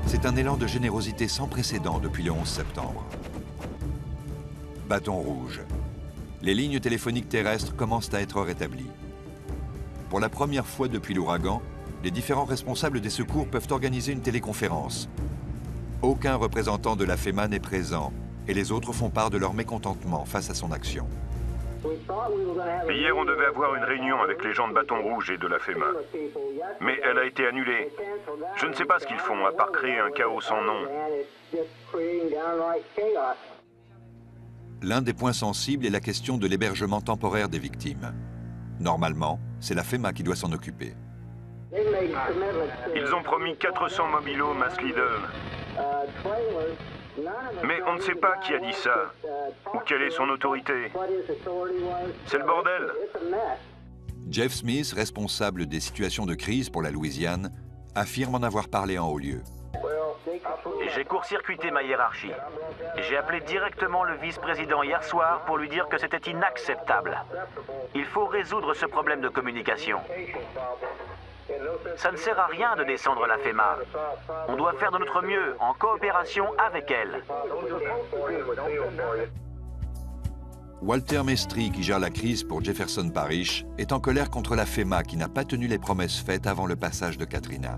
C'est un élan de générosité sans précédent depuis le 11 septembre. Bâton rouge. Les lignes téléphoniques terrestres commencent à être rétablies. Pour la première fois depuis l'ouragan, les différents responsables des secours peuvent organiser une téléconférence. Aucun représentant de la FEMA n'est présent et les autres font part de leur mécontentement face à son action. Hier, on devait avoir une réunion avec les gens de Bâton Rouge et de la FEMA. Mais elle a été annulée. Je ne sais pas ce qu'ils font, à part créer un chaos sans nom. L'un des points sensibles est la question de l'hébergement temporaire des victimes. Normalement, c'est la FEMA qui doit s'en occuper. Ils ont promis 400 mobilos Mass Lidl. Mais on ne sait pas qui a dit ça, ou quelle est son autorité. C'est le bordel. Jeff Smith, responsable des situations de crise pour la Louisiane, affirme en avoir parlé en haut lieu. J'ai court-circuité ma hiérarchie. J'ai appelé directement le vice-président hier soir pour lui dire que c'était inacceptable. Il faut résoudre ce problème de communication. Ça ne sert à rien de descendre la FEMA. On doit faire de notre mieux, en coopération avec elle. Walter Mestry, qui gère la crise pour Jefferson Parish, est en colère contre la FEMA qui n'a pas tenu les promesses faites avant le passage de Katrina.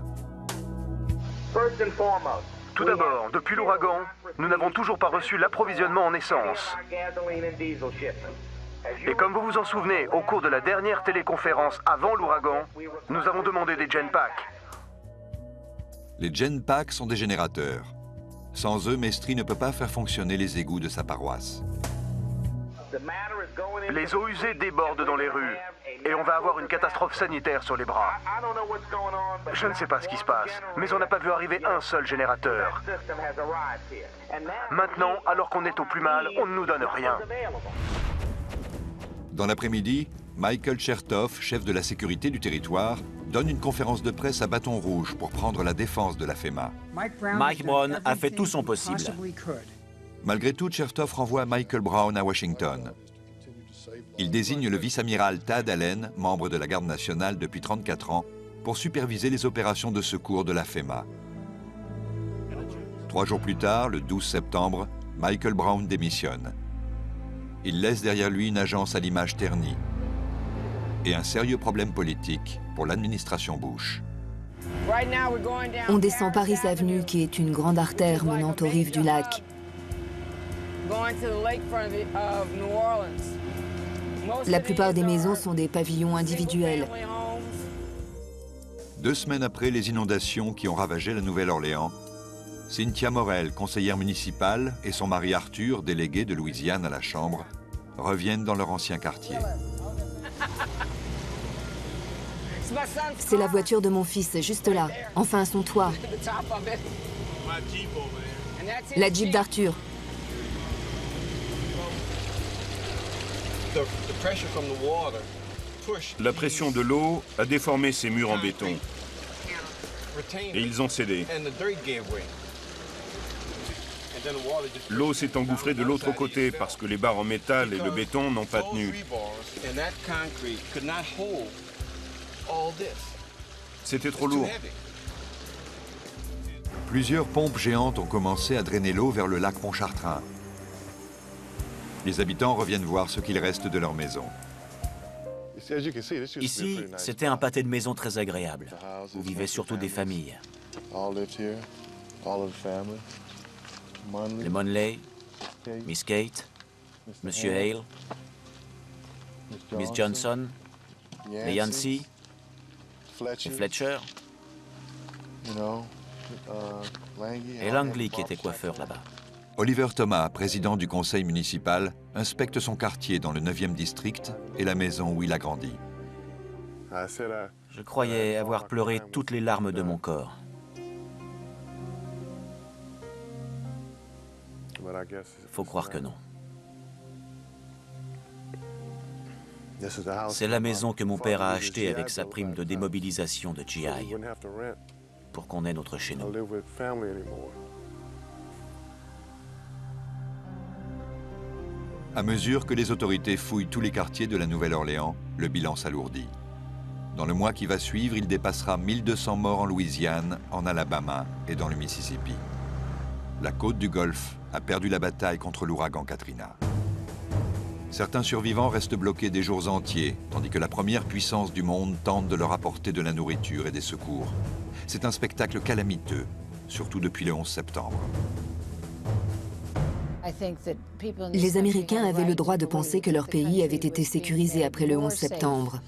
Tout d'abord, depuis l'ouragan, nous n'avons toujours pas reçu l'approvisionnement en essence. Et comme vous vous en souvenez, au cours de la dernière téléconférence avant l'ouragan, nous avons demandé des Genpacks. Les Genpacks sont des générateurs. Sans eux, Mestry ne peut pas faire fonctionner les égouts de sa paroisse. Les eaux usées débordent dans les rues et on va avoir une catastrophe sanitaire sur les bras. Je ne sais pas ce qui se passe, mais on n'a pas vu arriver un seul générateur. Maintenant, alors qu'on est au plus mal, on ne nous donne rien. Dans l'après-midi, Michael Chertoff, chef de la sécurité du territoire, donne une conférence de presse à Bâton Rouge pour prendre la défense de la FEMA. Mike Brown a fait tout son possible. Malgré tout, Chertoff renvoie Michael Brown à Washington. Il désigne le vice-amiral Tad Allen, membre de la Garde nationale depuis 34 ans, pour superviser les opérations de secours de la FEMA. 3 jours plus tard, le 12 septembre, Michael Brown démissionne. Il laisse derrière lui une agence à l'image ternie et un sérieux problème politique pour l'administration Bush. On descend Paris Avenue, qui est une grande artère menant aux rives du lac. La plupart des maisons sont des pavillons individuels. 2 semaines après les inondations qui ont ravagé la Nouvelle-Orléans, Cynthia Morel, conseillère municipale, et son mari Arthur, délégué de Louisiane à la Chambre, reviennent dans leur ancien quartier. C'est la voiture de mon fils, juste là. Enfin, son toit. La Jeep d'Arthur. La pression de l'eau a déformé ces murs en béton. Et ils ont cédé. L'eau s'est engouffrée de l'autre côté parce que les barres en métal et le béton n'ont pas tenu. C'était trop lourd. Plusieurs pompes géantes ont commencé à drainer l'eau vers le lac Pontchartrain. Les habitants reviennent voir ce qu'il reste de leur maison. Ici, c'était un pâté de maison très agréable, où vivaient surtout des familles. Les Monley, Miss Kate, Monsieur Hale, Miss Johnson, les Yancey, les Fletcher, et Langley qui était coiffeur là-bas. Oliver Thomas, président du conseil municipal, inspecte son quartier dans le 9e district et la maison où il a grandi. Je croyais avoir pleuré toutes les larmes de mon corps. Faut croire que non. C'est la maison que mon père a achetée avec sa prime de démobilisation de GI pour qu'on ait notre chez nous. À mesure que les autorités fouillent tous les quartiers de la Nouvelle-Orléans, le bilan s'alourdit. Dans le mois qui va suivre, il dépassera 1200 morts en Louisiane, en Alabama et dans le Mississippi. La côte du Golfe a perdu la bataille contre l'ouragan Katrina. Certains survivants restent bloqués des jours entiers, tandis que la première puissance du monde tente de leur apporter de la nourriture et des secours. C'est un spectacle calamiteux, surtout depuis le 11 septembre. Les Américains avaient le droit de penser que leur pays avait été sécurisé après le 11 septembre.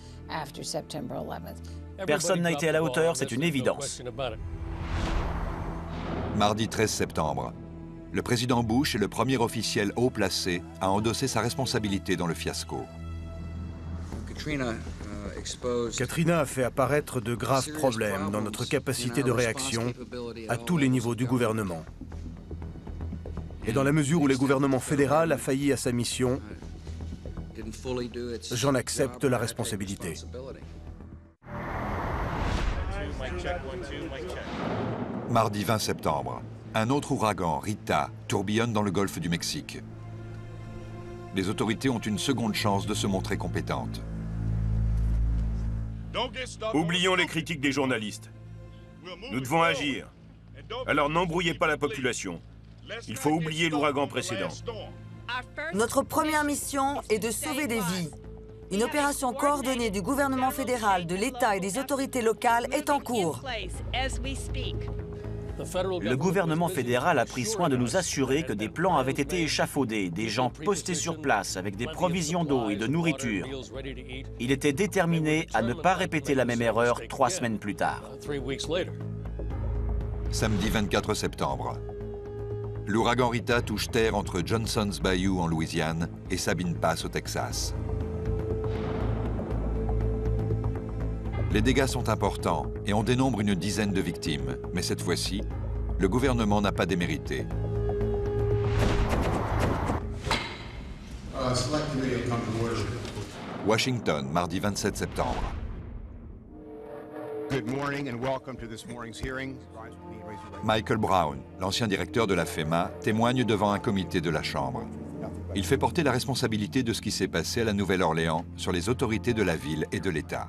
Personne n'a été à la hauteur, c'est une évidence. Mardi 13 septembre, le président Bush est le premier officiel haut placé à endosser sa responsabilité dans le fiasco. Katrina a fait apparaître de graves problèmes dans notre capacité de réaction à tous les niveaux du gouvernement. Et dans la mesure où le gouvernement fédéral a failli à sa mission, j'en accepte la responsabilité. Mardi 20 septembre, un autre ouragan, Rita, tourbillonne dans le golfe du Mexique. Les autorités ont une seconde chance de se montrer compétentes. Oublions les critiques des journalistes. Nous devons agir. Alors n'embrouillez pas la population. Il faut oublier l'ouragan précédent. Notre première mission est de sauver des vies. Une opération coordonnée du gouvernement fédéral, de l'État et des autorités locales est en cours. Le gouvernement fédéral a pris soin de nous assurer que des plans avaient été échafaudés, des gens postés sur place avec des provisions d'eau et de nourriture. Il était déterminé à ne pas répéter la même erreur 3 semaines plus tard. Samedi 24 septembre. L'ouragan Rita touche terre entre Johnson's Bayou en Louisiane et Sabine Pass au Texas. Les dégâts sont importants et on dénombre une dizaine de victimes. Mais cette fois-ci, le gouvernement n'a pas démérité. Washington, mardi 27 septembre. Michael Brown, l'ancien directeur de la FEMA, témoigne devant un comité de la Chambre. Il fait porter la responsabilité de ce qui s'est passé à la Nouvelle-Orléans sur les autorités de la ville et de l'État.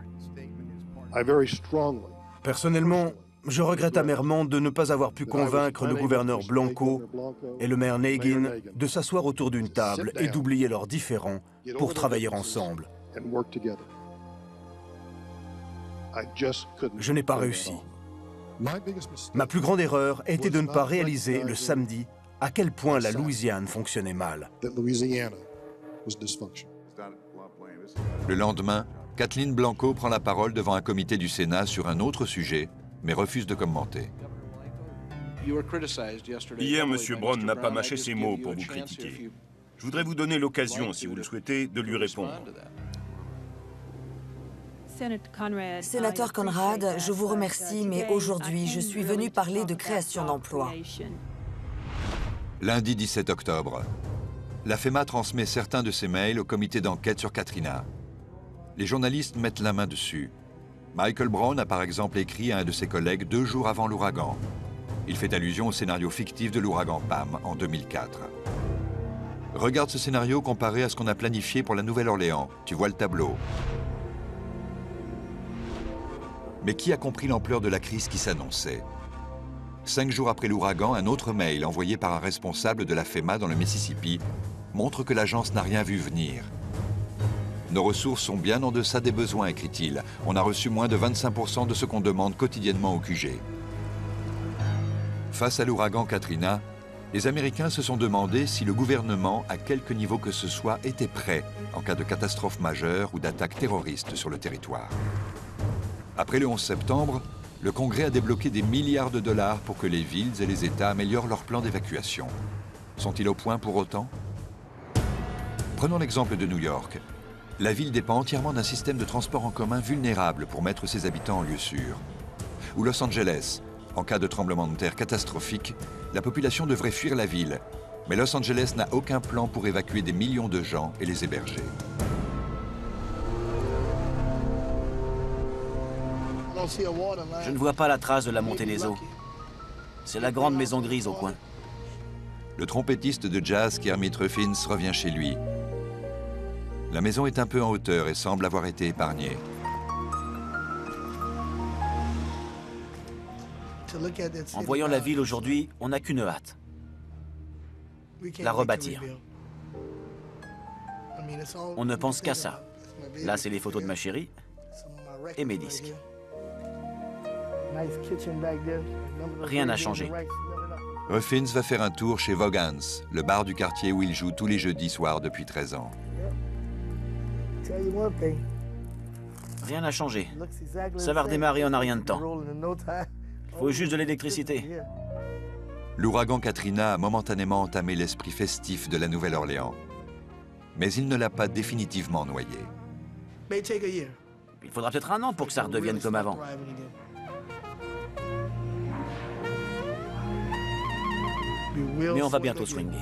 Personnellement, je regrette amèrement de ne pas avoir pu convaincre le gouverneur Blanco et le maire Nagin de s'asseoir autour d'une table et d'oublier leurs différends pour travailler ensemble. Je n'ai pas réussi. Ma plus grande erreur était de ne pas réaliser le samedi à quel point la Louisiane fonctionnait mal. Le lendemain, Kathleen Blanco prend la parole devant un comité du Sénat sur un autre sujet, mais refuse de commenter. Hier, M. Brown n'a pas mâché ses mots pour vous critiquer. Je voudrais vous donner l'occasion, si vous le souhaitez, de lui répondre. Sénateur Conrad, je vous remercie, mais aujourd'hui, je suis venu parler de création d'emplois. Lundi 17 octobre, la FEMA transmet certains de ses mails au comité d'enquête sur Katrina. Les journalistes mettent la main dessus. Michael Brown a par exemple écrit à un de ses collègues 2 jours avant l'ouragan. Il fait allusion au scénario fictif de l'ouragan Pam en 2004. Regarde ce scénario comparé à ce qu'on a planifié pour la Nouvelle-Orléans. Tu vois le tableau. Mais qui a compris l'ampleur de la crise qui s'annonçait? 5 jours après l'ouragan, un autre mail envoyé par un responsable de la FEMA dans le Mississippi montre que l'agence n'a rien vu venir. Nos ressources sont bien en deçà des besoins, écrit-il. On a reçu moins de 25% de ce qu'on demande quotidiennement au QG. Face à l'ouragan Katrina, les Américains se sont demandé si le gouvernement, à quelque niveau que ce soit, était prêt en cas de catastrophe majeure ou d'attaque terroriste sur le territoire. Après le 11 septembre, le Congrès a débloqué des milliards de dollars pour que les villes et les États améliorent leur plan d'évacuation. Sont-ils au point pour autant? Prenons l'exemple de New York. La ville dépend entièrement d'un système de transport en commun vulnérable pour mettre ses habitants en lieu sûr. Ou Los Angeles. En cas de tremblement de terre catastrophique, la population devrait fuir la ville. Mais Los Angeles n'a aucun plan pour évacuer des millions de gens et les héberger. Je ne vois pas la trace de la montée des eaux. C'est la grande maison grise au coin. Le trompettiste de jazz Kermit Ruffins revient chez lui. La maison est un peu en hauteur et semble avoir été épargnée. En voyant la ville aujourd'hui, on n'a qu'une hâte. La rebâtir. On ne pense qu'à ça. Là, c'est les photos de ma chérie et mes disques. Rien n'a changé. Ruffins va faire un tour chez Vaughan's, le bar du quartier où il joue tous les jeudis soirs depuis 13 ans. Rien n'a changé. Ça va redémarrer en un rien de temps. Il faut juste de l'électricité. L'ouragan Katrina a momentanément entamé l'esprit festif de la Nouvelle-Orléans. Mais il ne l'a pas définitivement noyé. Il faudra peut-être un an pour que ça redevienne comme avant. Mais on va bientôt swinger.